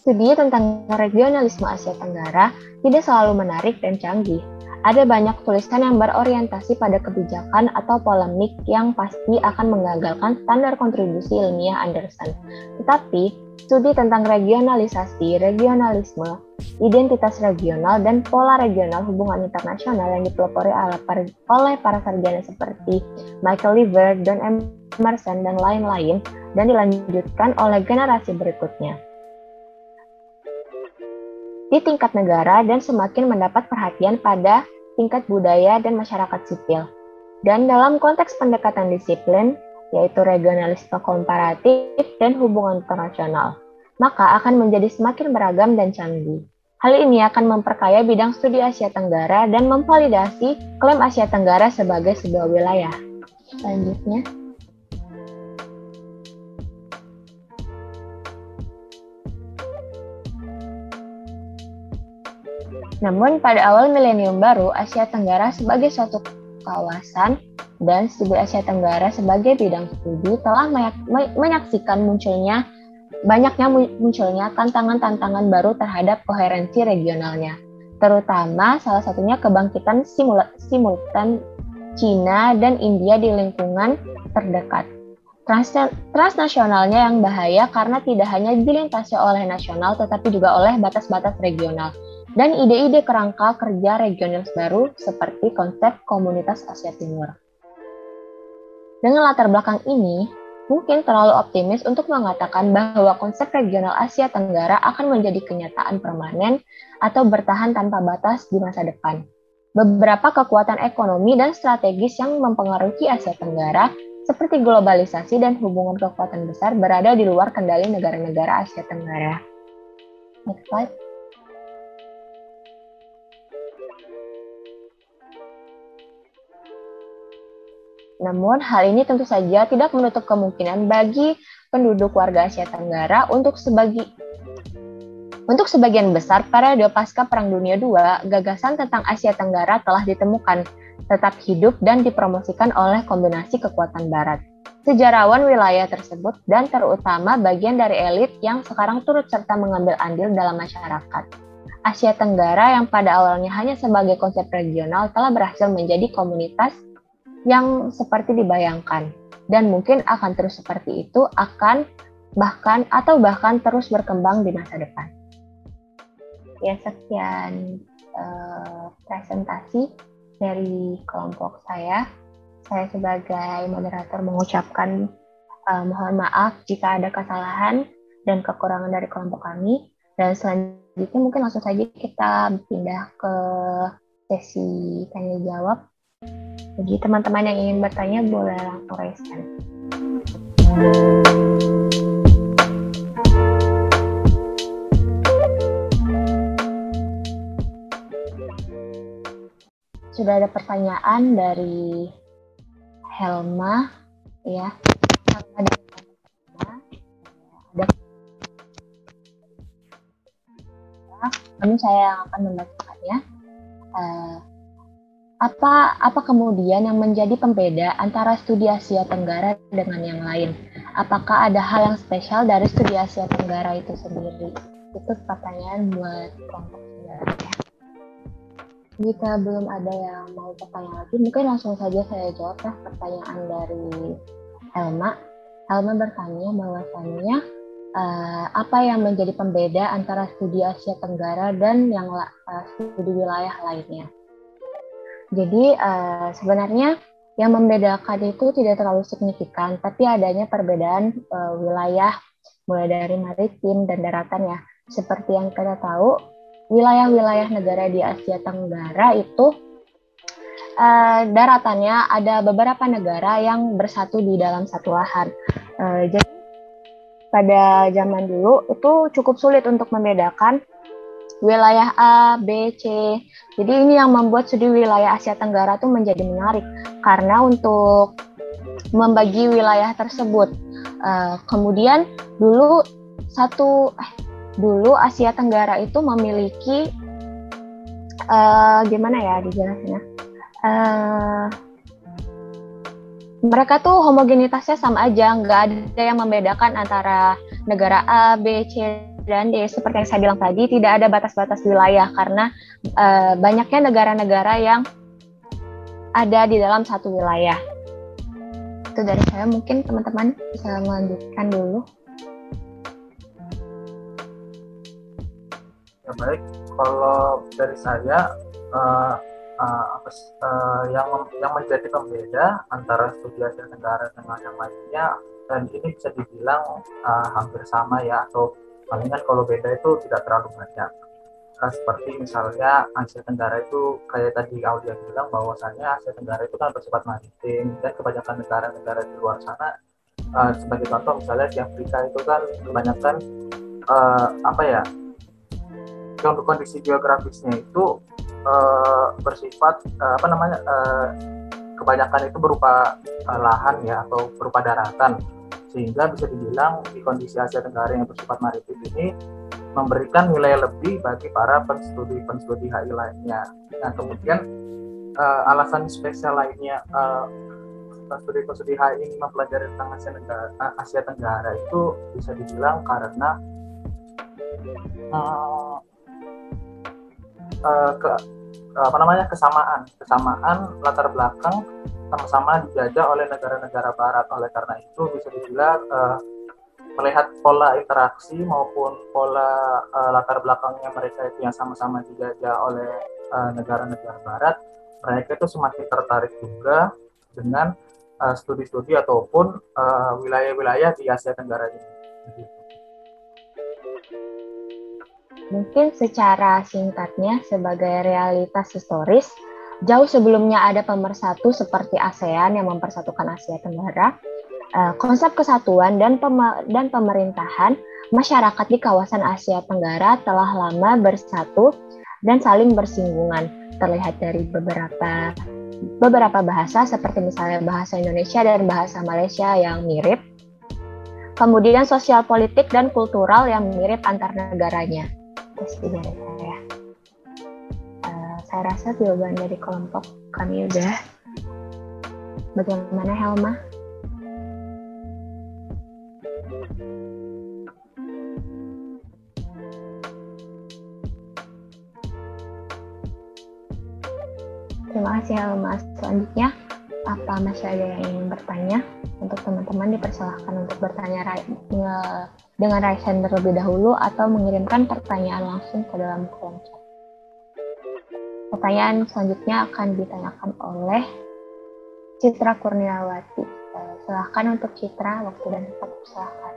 studi tentang regionalisme Asia Tenggara tidak selalu menarik dan canggih. Ada banyak tulisan yang berorientasi pada kebijakan atau polemik yang pasti akan menggagalkan standar kontribusi ilmiah Anderson. Tetapi, studi tentang regionalisasi, regionalisme, identitas regional, dan pola regional hubungan internasional yang dipelopori oleh para sarjana seperti Michael Lever, Don Emerson, dan lain-lain, dan dilanjutkan oleh generasi berikutnya di tingkat negara dan semakin mendapat perhatian pada tingkat budaya dan masyarakat sipil. Dan dalam konteks pendekatan disiplin, yaitu regionalisme komparatif dan hubungan internasional, maka akan menjadi semakin beragam dan canggih. Hal ini akan memperkaya bidang studi Asia Tenggara dan memvalidasi klaim Asia Tenggara sebagai sebuah wilayah. Selanjutnya, namun pada awal milenium baru, Asia Tenggara sebagai suatu kawasan dan studi Asia Tenggara sebagai bidang studi telah menyaksikan banyaknya munculnya tantangan-tantangan baru terhadap koherensi regionalnya, terutama salah satunya kebangkitan simultan Cina dan India di lingkungan terdekat. Transnasionalnya yang bahaya karena tidak hanya dilintasi oleh nasional tetapi juga oleh batas-batas regional dan ide-ide kerangka kerja regionalis baru seperti konsep komunitas Asia Timur. Dengan latar belakang ini, mungkin terlalu optimis untuk mengatakan bahwa konsep regional Asia Tenggara akan menjadi kenyataan permanen atau bertahan tanpa batas di masa depan. Beberapa kekuatan ekonomi dan strategis yang mempengaruhi Asia Tenggara, seperti globalisasi dan hubungan kekuatan besar, berada di luar kendali negara-negara Asia Tenggara. Next slide. Namun, hal ini tentu saja tidak menutup kemungkinan bagi penduduk warga Asia Tenggara untuk sebagian besar periode pasca Perang Dunia II, gagasan tentang Asia Tenggara telah ditemukan, tetap hidup dan dipromosikan oleh kombinasi kekuatan Barat. Sejarawan wilayah tersebut dan terutama bagian dari elit yang sekarang turut serta mengambil andil dalam masyarakat. Asia Tenggara yang pada awalnya hanya sebagai konsep regional telah berhasil menjadi komunitas yang seperti dibayangkan, dan mungkin akan terus seperti itu, bahkan terus berkembang di masa depan. Ya, sekian presentasi dari kelompok saya. Saya sebagai moderator mengucapkan mohon maaf jika ada kesalahan dan kekurangan dari kelompok kami, dan selanjutnya mungkin langsung saja kita pindah ke sesi tanya jawab. Bagi teman-teman yang ingin bertanya, boleh langsung raise hand. Sudah ada pertanyaan dari Helma, ya. Namun saya akan membacakannya. Apa kemudian yang menjadi pembeda antara studi Asia Tenggara dengan yang lain? Apakah ada hal yang spesial dari studi Asia Tenggara itu sendiri? Itu pertanyaan buat kelompok saudara ya. Jika belum ada yang mau bertanya lagi, mungkin langsung saja saya jawab pertanyaan dari Helma. Helma bertanya bahwasannya apa yang menjadi pembeda antara studi Asia Tenggara dan yang studi wilayah lainnya. Jadi sebenarnya yang membedakan itu tidak terlalu signifikan, tapi adanya perbedaan wilayah mulai dari maritim dan daratan ya. Seperti yang kita tahu, wilayah-wilayah negara di Asia Tenggara itu daratannya ada beberapa negara yang bersatu di dalam satu lahan. Jadi pada zaman dulu itu cukup sulit untuk membedakan wilayah A, B, C. Jadi ini yang membuat studi wilayah Asia Tenggara itu menjadi menarik karena untuk membagi wilayah tersebut. Kemudian dulu Asia Tenggara itu memiliki gimana ya dijelasinnya? Mereka tuh homogenitasnya sama aja, nggak ada yang membedakan antara negara A, B, C, Dan seperti yang saya bilang tadi, tidak ada batas-batas wilayah karena banyaknya negara-negara yang ada di dalam satu wilayah. Itu dari saya, mungkin teman-teman bisa melanjutkan dulu. Ya baik, kalau dari saya yang menjadi pembeda antara studi Asia Tenggara dengan yang lainnya, dan ini bisa dibilang hampir sama ya, atau palingan kalau beda itu tidak terlalu banyak. Seperti misalnya Asia Tenggara itu kayak tadi Aulia bilang bahwasanya Asia Tenggara itu kan bersifat maritim, dan kebanyakan negara-negara di luar sana, sebagai contoh misalnya di Afrika itu kan kebanyakan untuk kondisi geografisnya itu bersifat kebanyakan itu berupa lahan ya, atau berupa daratan, sehingga bisa dibilang di kondisi Asia Tenggara yang bersifat maritim ini memberikan nilai lebih bagi para penstudi HI lainnya. Nah, kemudian alasan spesial lainnya penstudi HI ini mempelajari tentang Asia Tenggara itu bisa dibilang karena kesamaan latar belakang, sama-sama dijajah oleh negara-negara Barat. Oleh karena itu bisa dibilang melihat pola interaksi maupun pola latar belakangnya mereka itu yang sama-sama dijajah oleh negara-negara Barat, mereka itu semakin tertarik juga dengan studi-studi ataupun wilayah-wilayah di Asia Tenggara ini. Mungkin secara singkatnya, sebagai realitas historis, jauh sebelumnya ada pemersatu seperti ASEAN yang mempersatukan Asia Tenggara, konsep kesatuan dan pemerintahan masyarakat di kawasan Asia Tenggara telah lama bersatu dan saling bersinggungan. Terlihat dari beberapa bahasa seperti misalnya bahasa Indonesia dan bahasa Malaysia yang mirip. Kemudian sosial politik dan kultural yang mirip antar negaranya. Itu dari saya. Saya rasa jawaban dari kelompok kami udah. Bagaimana Helma? Terima kasih Helma. Selanjutnya, apa masih ada yang ingin bertanya? Untuk teman-teman dipersilahkan untuk bertanya dengan raise hand terlebih dahulu atau mengirimkan pertanyaan langsung ke dalam kolom chat. Pertanyaan selanjutnya akan ditanyakan oleh Citra Kurniawati. Silahkan untuk Citra, waktu dan tempat silahkan.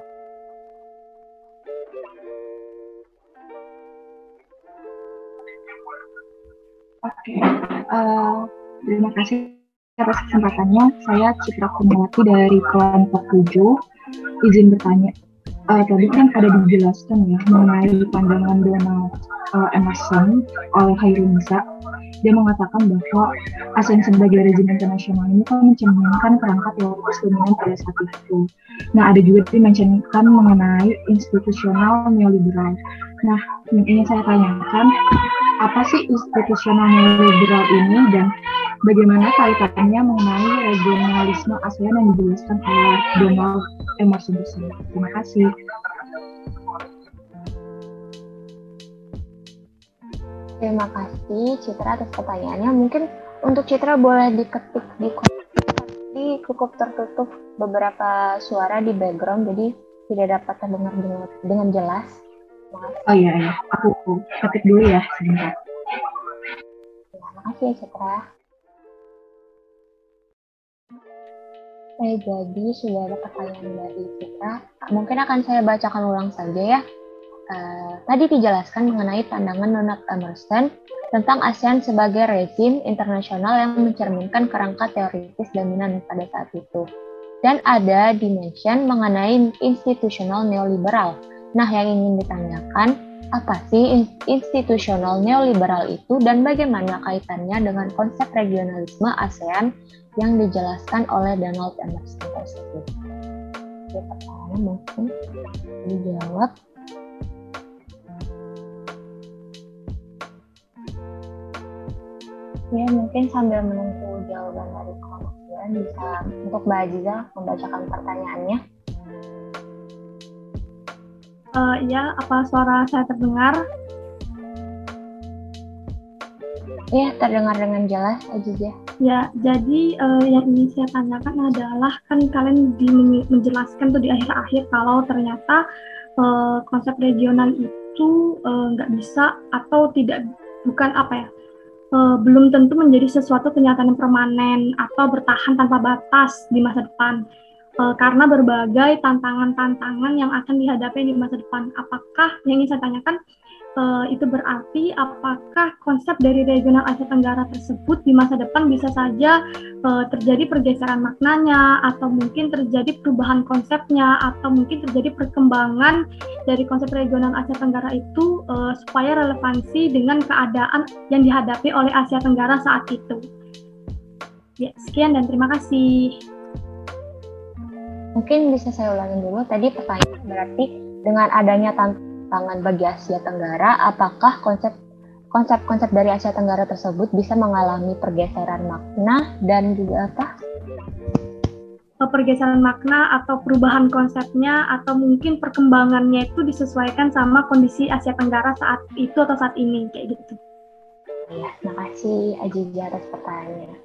Oke, terima kasih atas kesempatannya. Saya Citra Kurniawati dari kelompok 7. Izin bertanya. Tadi kan ada dijelaskan ya mengenai pandangan Donald Emerson oleh Hairunisa. Dia mengatakan bahwa ASEAN sebagai rezim internasional ini kan mencerminkan kerangka teoritis dominan pada saat itu. Nah, ada juga dimentionkan mengenai institusional neoliberal. Nah, yang ingin saya tanyakan, apa sih institusional neoliberal ini dan bagaimana kaitannya mengenai regionalisme ASEAN yang dijelaskan oleh Donald Emerson tersebut? Terima kasih. Terima kasih Citra atas pertanyaannya. Mungkin untuk Citra boleh diketik di cukup tertutup beberapa suara di background, jadi tidak dapat terdengar dengan jelas. Oh iya, aku ketik dulu ya sebentar. Terima kasih Citra. Jadi sudah ada pertanyaan dari Citra. Mungkin akan saya bacakan ulang saja ya. Tadi dijelaskan mengenai pandangan Donald Emerson tentang ASEAN sebagai rezim internasional yang mencerminkan kerangka teoritis dominan pada saat itu. Dan ada dimension mengenai institusional neoliberal. Nah, yang ingin ditanyakan, apa sih institusional neoliberal itu dan bagaimana kaitannya dengan konsep regionalisme ASEAN yang dijelaskan oleh Donald Emerson tersebut? Jadi, pertanyaannya mungkin dijawab. Ya, mungkin sambil menunggu jawaban dari kelompok bisa untuk Mbak Aziza membacakan pertanyaannya. Iya, apa suara saya terdengar? Iya, terdengar dengan jelas, Ajijah. Ya, jadi yang ingin saya tanyakan adalah, kan kalian menjelaskan tuh di akhir-akhir kalau ternyata konsep regional itu nggak bisa atau tidak, bukan apa ya, belum tentu menjadi sesuatu kenyataan yang permanen atau bertahan tanpa batas di masa depan. Karena berbagai tantangan-tantangan yang akan dihadapi di masa depan. Apakah yang ingin saya tanyakan, itu berarti apakah konsep dari regional Asia Tenggara tersebut di masa depan bisa saja terjadi pergeseran maknanya, atau mungkin terjadi perubahan konsepnya, atau mungkin terjadi perkembangan dari konsep regional Asia Tenggara itu supaya relevansi dengan keadaan yang dihadapi oleh Asia Tenggara saat itu. Ya, sekian dan terima kasih. Mungkin bisa saya ulangin dulu. Tadi pertanyaan berarti dengan adanya tantangan bagi Asia Tenggara, apakah konsep-konsep dari Asia Tenggara tersebut bisa mengalami pergeseran makna dan juga apa? Pergeseran makna atau perubahan konsepnya, atau mungkin perkembangannya itu disesuaikan sama kondisi Asia Tenggara saat itu atau saat ini, kayak gitu. Ya, makasih Ajijah atas pertanyaannya.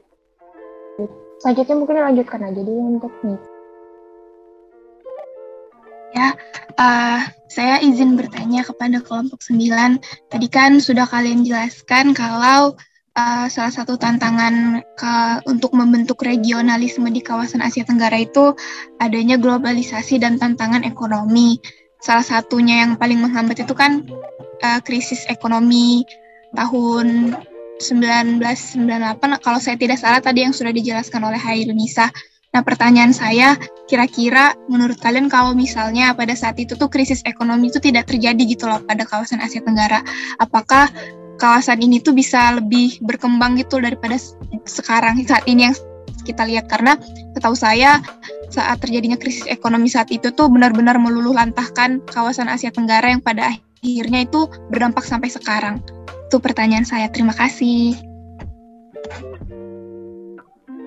Selanjutnya mungkin lanjutkan aja dulu untuk nih. Ya, saya izin bertanya kepada kelompok 9. Tadi kan sudah kalian jelaskan kalau salah satu tantangan untuk membentuk regionalisme di kawasan Asia Tenggara itu adanya globalisasi dan tantangan ekonomi. Salah satunya yang paling menghambat itu kan krisis ekonomi tahun 1998, kalau saya tidak salah tadi yang sudah dijelaskan oleh Hairunisa. Nah, pertanyaan saya, kira-kira menurut kalian kalau misalnya pada saat itu tuh krisis ekonomi itu tidak terjadi gitu loh pada kawasan Asia Tenggara, apakah kawasan ini tuh bisa lebih berkembang gitu daripada sekarang, saat ini yang kita lihat? Karena setahu saya saat terjadinya krisis ekonomi saat itu tuh benar-benar meluluh lantahkan kawasan Asia Tenggara yang pada akhirnya itu berdampak sampai sekarang. Itu pertanyaan saya, terima kasih.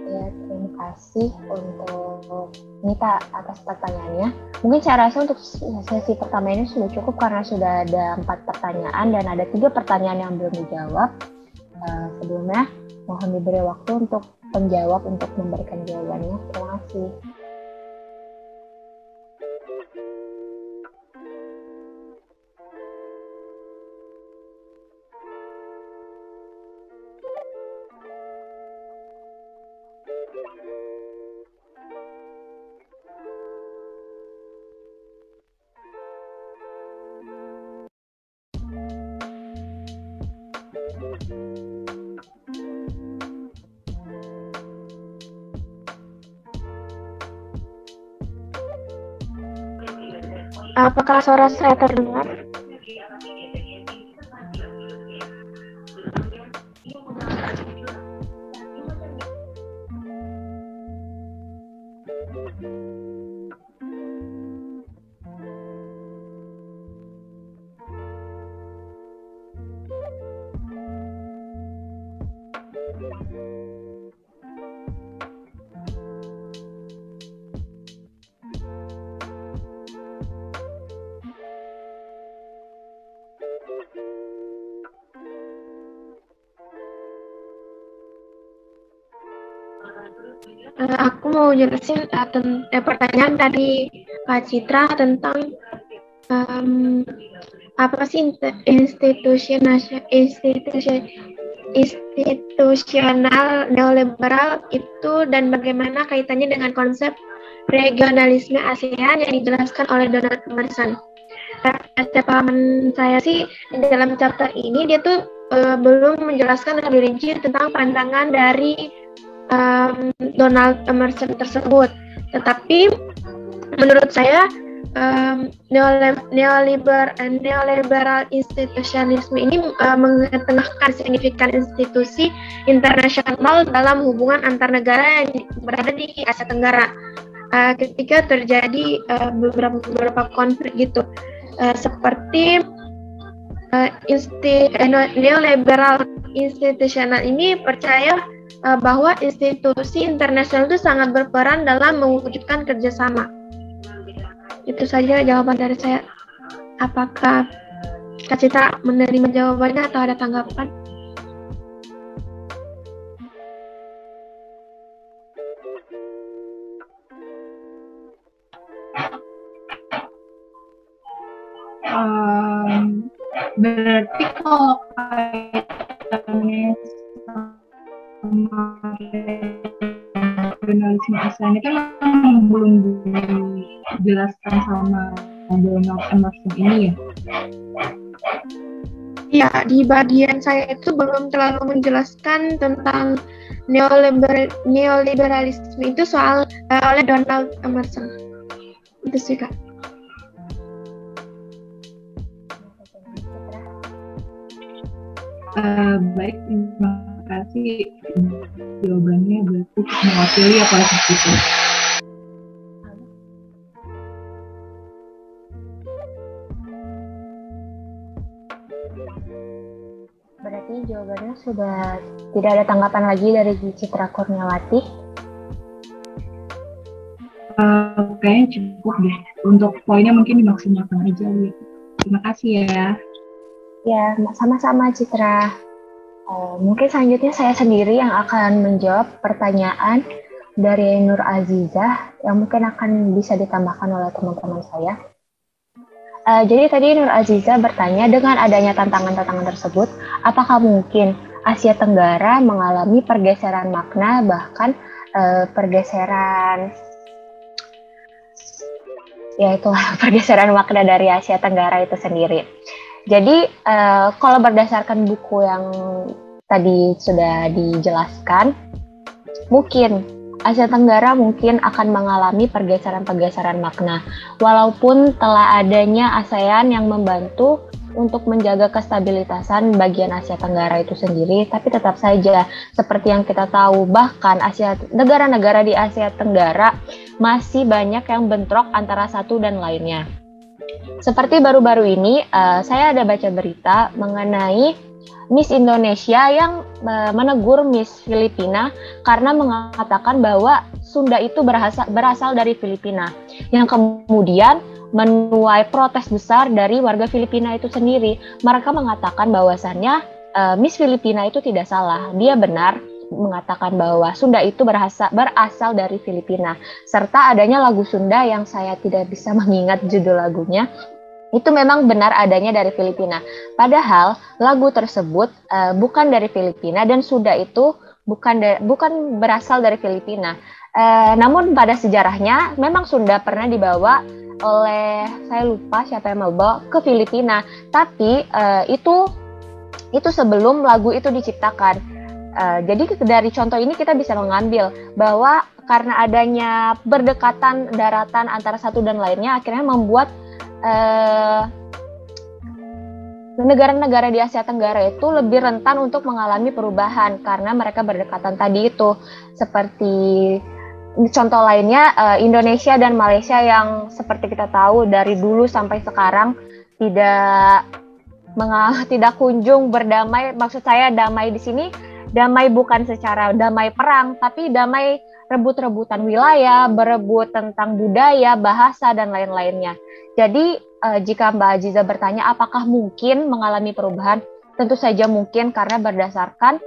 Terima kasih untuk Nita atas pertanyaannya. Mungkin saya rasa untuk sesi pertama ini sudah cukup karena sudah ada 4 pertanyaan dan ada 3 pertanyaan yang belum dijawab. Sebelumnya mohon diberi waktu untuk penjawab untuk memberikan jawabannya. Terima kasih. Apakah suara saya terdengar? Aku mau jelasin pertanyaan tadi Kak Citra tentang apa sih institusional neoliberal itu dan bagaimana kaitannya dengan konsep regionalisme ASEAN yang dijelaskan oleh Donald Emerson. Pahaman saya sih di dalam chapter ini dia tuh belum menjelaskan lebih rinci tentang pandangan dari Donald Emerson tersebut. Tetapi menurut saya neoliberal institutionalisme ini mengetengahkan signifikan institusi internasional dalam hubungan antar negara yang berada di Asia Tenggara. Ketika terjadi beberapa konflik gitu, seperti neoliberal institusional ini percaya bahwa institusi internasional itu sangat berperan dalam mewujudkan kerjasama. Itu saja jawaban dari saya. Apakah Kak Citra menerima jawabannya atau ada tanggapan? Berarti kalau kaitannya sama regionalisme ASEAN itu memang belum dijelaskan sama Donald Emerson ini ya? Ya, di bagian saya itu belum terlalu menjelaskan tentang neoliberalisme itu oleh Donald Emerson. Itu sih, Kak. Baik, terima kasih. Jawabannya berarti mewakili apa itu? Berarti jawabannya sudah tidak ada tanggapan lagi dari Citra Kurniawati. Kayaknya cukup deh. Untuk poinnya mungkin dimaksimalkan aja. Terima kasih ya. Ya, sama-sama Citra. Mungkin selanjutnya saya sendiri yang akan menjawab pertanyaan dari Nur Azizah yang mungkin akan bisa ditambahkan oleh teman-teman saya. Jadi tadi Nur Azizah bertanya, dengan adanya tantangan-tantangan tersebut, apakah mungkin Asia Tenggara mengalami pergeseran makna, bahkan pergeseran makna dari Asia Tenggara itu sendiri. Jadi kalau berdasarkan buku yang tadi sudah dijelaskan, mungkin Asia Tenggara mungkin akan mengalami pergeseran-pergeseran makna. Walaupun telah adanya ASEAN yang membantu untuk menjaga kestabilitasan bagian Asia Tenggara itu sendiri, tapi tetap saja seperti yang kita tahu, bahkan negara-negara di Asia Tenggara masih banyak yang bentrok antara satu dan lainnya. Seperti baru-baru ini, saya ada baca berita mengenai Miss Indonesia yang menegur Miss Filipina karena mengatakan bahwa Sunda itu berasal dari Filipina, yang kemudian menuai protes besar dari warga Filipina itu sendiri. Mereka mengatakan bahwasannya Miss Filipina itu tidak salah, dia benar mengatakan bahwa Sunda itu berasal dari Filipina, serta adanya lagu Sunda yang saya tidak bisa mengingat judul lagunya, itu memang benar adanya dari Filipina. Padahal lagu tersebut bukan dari Filipina dan Sunda itu bukan berasal dari Filipina. Namun pada sejarahnya memang Sunda pernah dibawa oleh, saya lupa siapa yang membawa ke Filipina, tapi itu sebelum lagu itu diciptakan. Jadi dari contoh ini kita bisa mengambil bahwa karena adanya berdekatan daratan antara satu dan lainnya, akhirnya membuat negara-negara di Asia Tenggara itu lebih rentan untuk mengalami perubahan karena mereka berdekatan tadi itu. Seperti contoh lainnya Indonesia dan Malaysia yang seperti kita tahu dari dulu sampai sekarang tidak kunjung berdamai. Maksud saya damai di sini, damai bukan secara damai perang, tapi damai rebut-rebutan wilayah, berebut tentang budaya, bahasa, dan lain-lainnya. Jadi jika Mbak Aziza bertanya apakah mungkin mengalami perubahan, tentu saja mungkin karena berdasarkan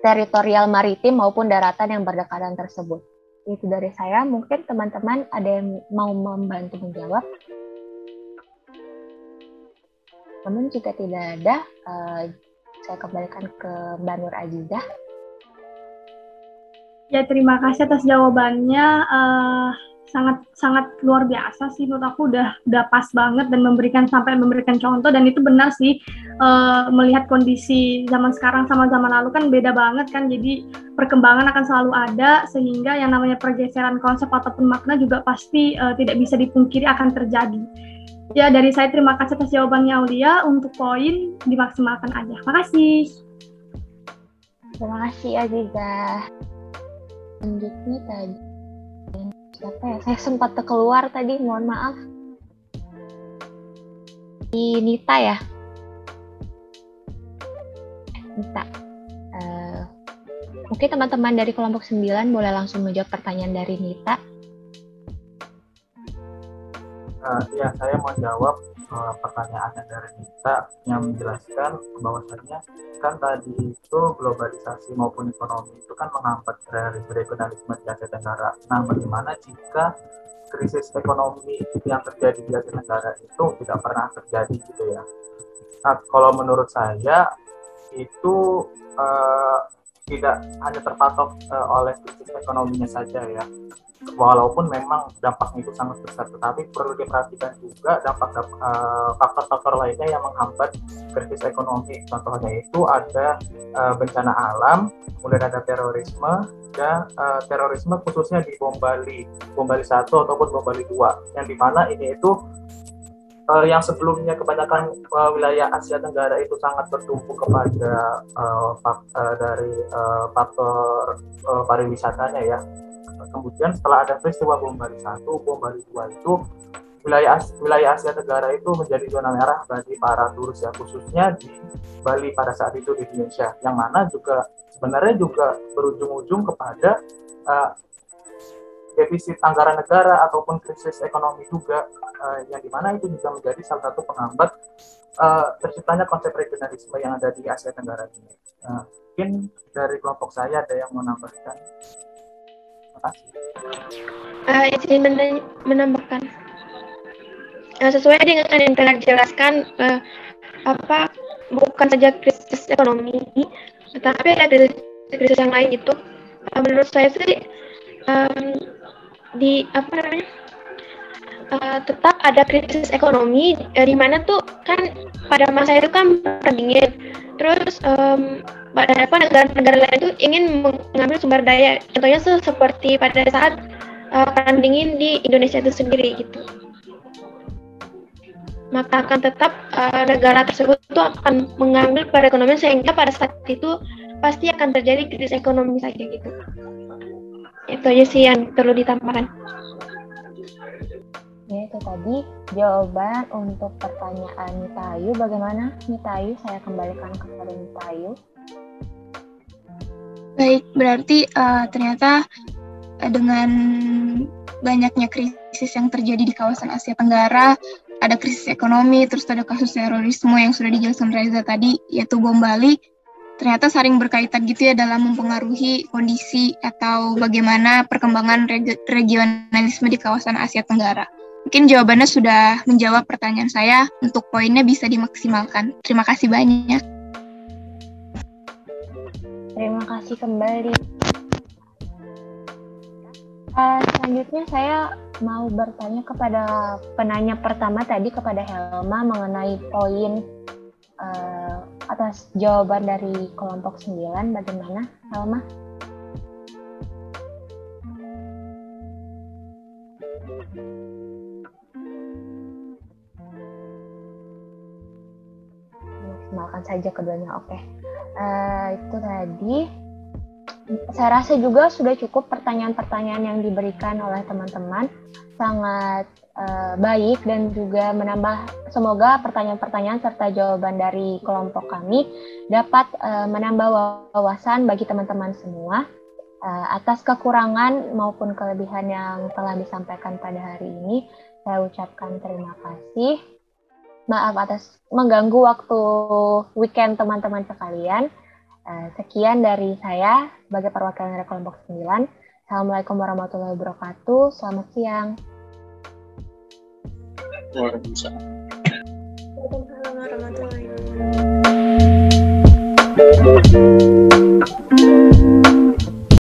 teritorial maritim maupun daratan yang berdekatan tersebut. Itu dari saya, mungkin teman-teman ada yang mau membantu menjawab. Namun jika tidak ada, saya kembalikan ke Mbak Nur Azizah. Ya, terima kasih atas jawabannya. Sangat luar biasa sih, menurut aku udah pas banget dan sampai memberikan contoh, dan itu benar sih. Melihat kondisi zaman sekarang sama zaman lalu kan beda banget kan, jadi perkembangan akan selalu ada, sehingga yang namanya pergeseran konsep ataupun makna juga pasti tidak bisa dipungkiri akan terjadi. Ya, dari saya terima kasih atas jawabannya Aulia. Untuk poin dimaksimalkan aja. Makasih. Terima kasih Azizah. Selanjutnya tadi siapa ya? Saya sempat keluar tadi, mohon maaf. Nita ya? Nita. Mungkin teman-teman dari kelompok 9 boleh langsung menjawab pertanyaan dari Nita. Ya, saya mau jawab pertanyaannya dari Nita yang menjelaskan bahwasannya kan tadi itu globalisasi maupun ekonomi itu kan menghambat dari regionalisme di Asia Tenggara. Nah, bagaimana jika krisis ekonomi yang terjadi di Asia Tenggara itu tidak pernah terjadi gitu ya? Nah, kalau menurut saya itu tidak hanya terpatok oleh krisis ekonominya saja ya. Walaupun memang dampaknya itu sangat besar, tetapi perlu diperhatikan juga faktor-faktor lainnya yang menghambat krisis ekonomi. Contohnya itu ada bencana alam, kemudian ada terorisme, dan terorisme khususnya di Bom Bali 1 ataupun Bom Bali 2, yang dimana ini itu yang sebelumnya kebanyakan wilayah Asia Tenggara itu sangat bertumpu kepada faktor pariwisatanya ya. Kemudian setelah ada peristiwa Bom Bali 1, Bom Bali 2 itu wilayah Asia Tenggara itu menjadi zona merah bagi para turis ya, khususnya di Bali pada saat itu di Indonesia, yang mana juga sebenarnya juga berujung-ujung kepada defisit anggaran negara ataupun krisis ekonomi juga, yang dimana itu bisa menjadi salah satu penghambat terciptanya konsep regionalisme yang ada di Asia Tenggara ini. Mungkin dari kelompok saya ada yang mau menambahkan. Terima kasih. Izin menambahkan. Sesuai dengan yang telah dijelaskan, bukan saja krisis ekonomi, tetapi ada krisis yang lain itu. Menurut saya sih tetap ada krisis ekonomi, di mana tuh kan pada masa itu kan perang dingin, terus negara-negara lain itu ingin mengambil sumber daya, contohnya seperti pada saat perang dingin di Indonesia itu sendiri gitu. Maka akan tetap negara tersebut tuh akan mengambil perekonomian, sehingga pada saat itu pasti akan terjadi krisis ekonomi saja gitu. Itu aja sih yang perlu ditambahkan. Ya, itu tadi jawaban untuk pertanyaan Nita Ayu. Bagaimana Nita Ayu? Saya kembalikan kepada Nita Ayu. Baik, berarti ternyata dengan banyaknya krisis yang terjadi di kawasan Asia Tenggara, ada krisis ekonomi, terus ada kasus terorisme yang sudah dijelaskan Reza tadi, yaitu Bom Bali, ternyata saling berkaitan gitu ya dalam mempengaruhi kondisi atau bagaimana perkembangan regionalisme di kawasan Asia Tenggara. Mungkin jawabannya sudah menjawab pertanyaan saya, untuk poinnya bisa dimaksimalkan. Terima kasih banyak. Terima kasih kembali. Selanjutnya saya mau bertanya kepada penanya pertama tadi, kepada Helma, mengenai poin atas jawaban dari kelompok 9. Bagaimana, Helma? Maksimalkan saja keduanya, oke. Itu tadi. Saya rasa juga sudah cukup pertanyaan-pertanyaan yang diberikan oleh teman-teman. Sangat baik dan juga menambah, semoga pertanyaan-pertanyaan serta jawaban dari kelompok kami dapat menambah wawasan bagi teman-teman semua. Atas kekurangan maupun kelebihan yang telah disampaikan pada hari ini, saya ucapkan terima kasih. Maaf atas mengganggu waktu weekend teman-teman sekalian. Sekian dari saya sebagai perwakilan dari kelompok 9. Assalamualaikum warahmatullahi wabarakatuh. Selamat siang. Waalaikumsalam. Waalaikumsalam warahmatullahi wabarakatuh.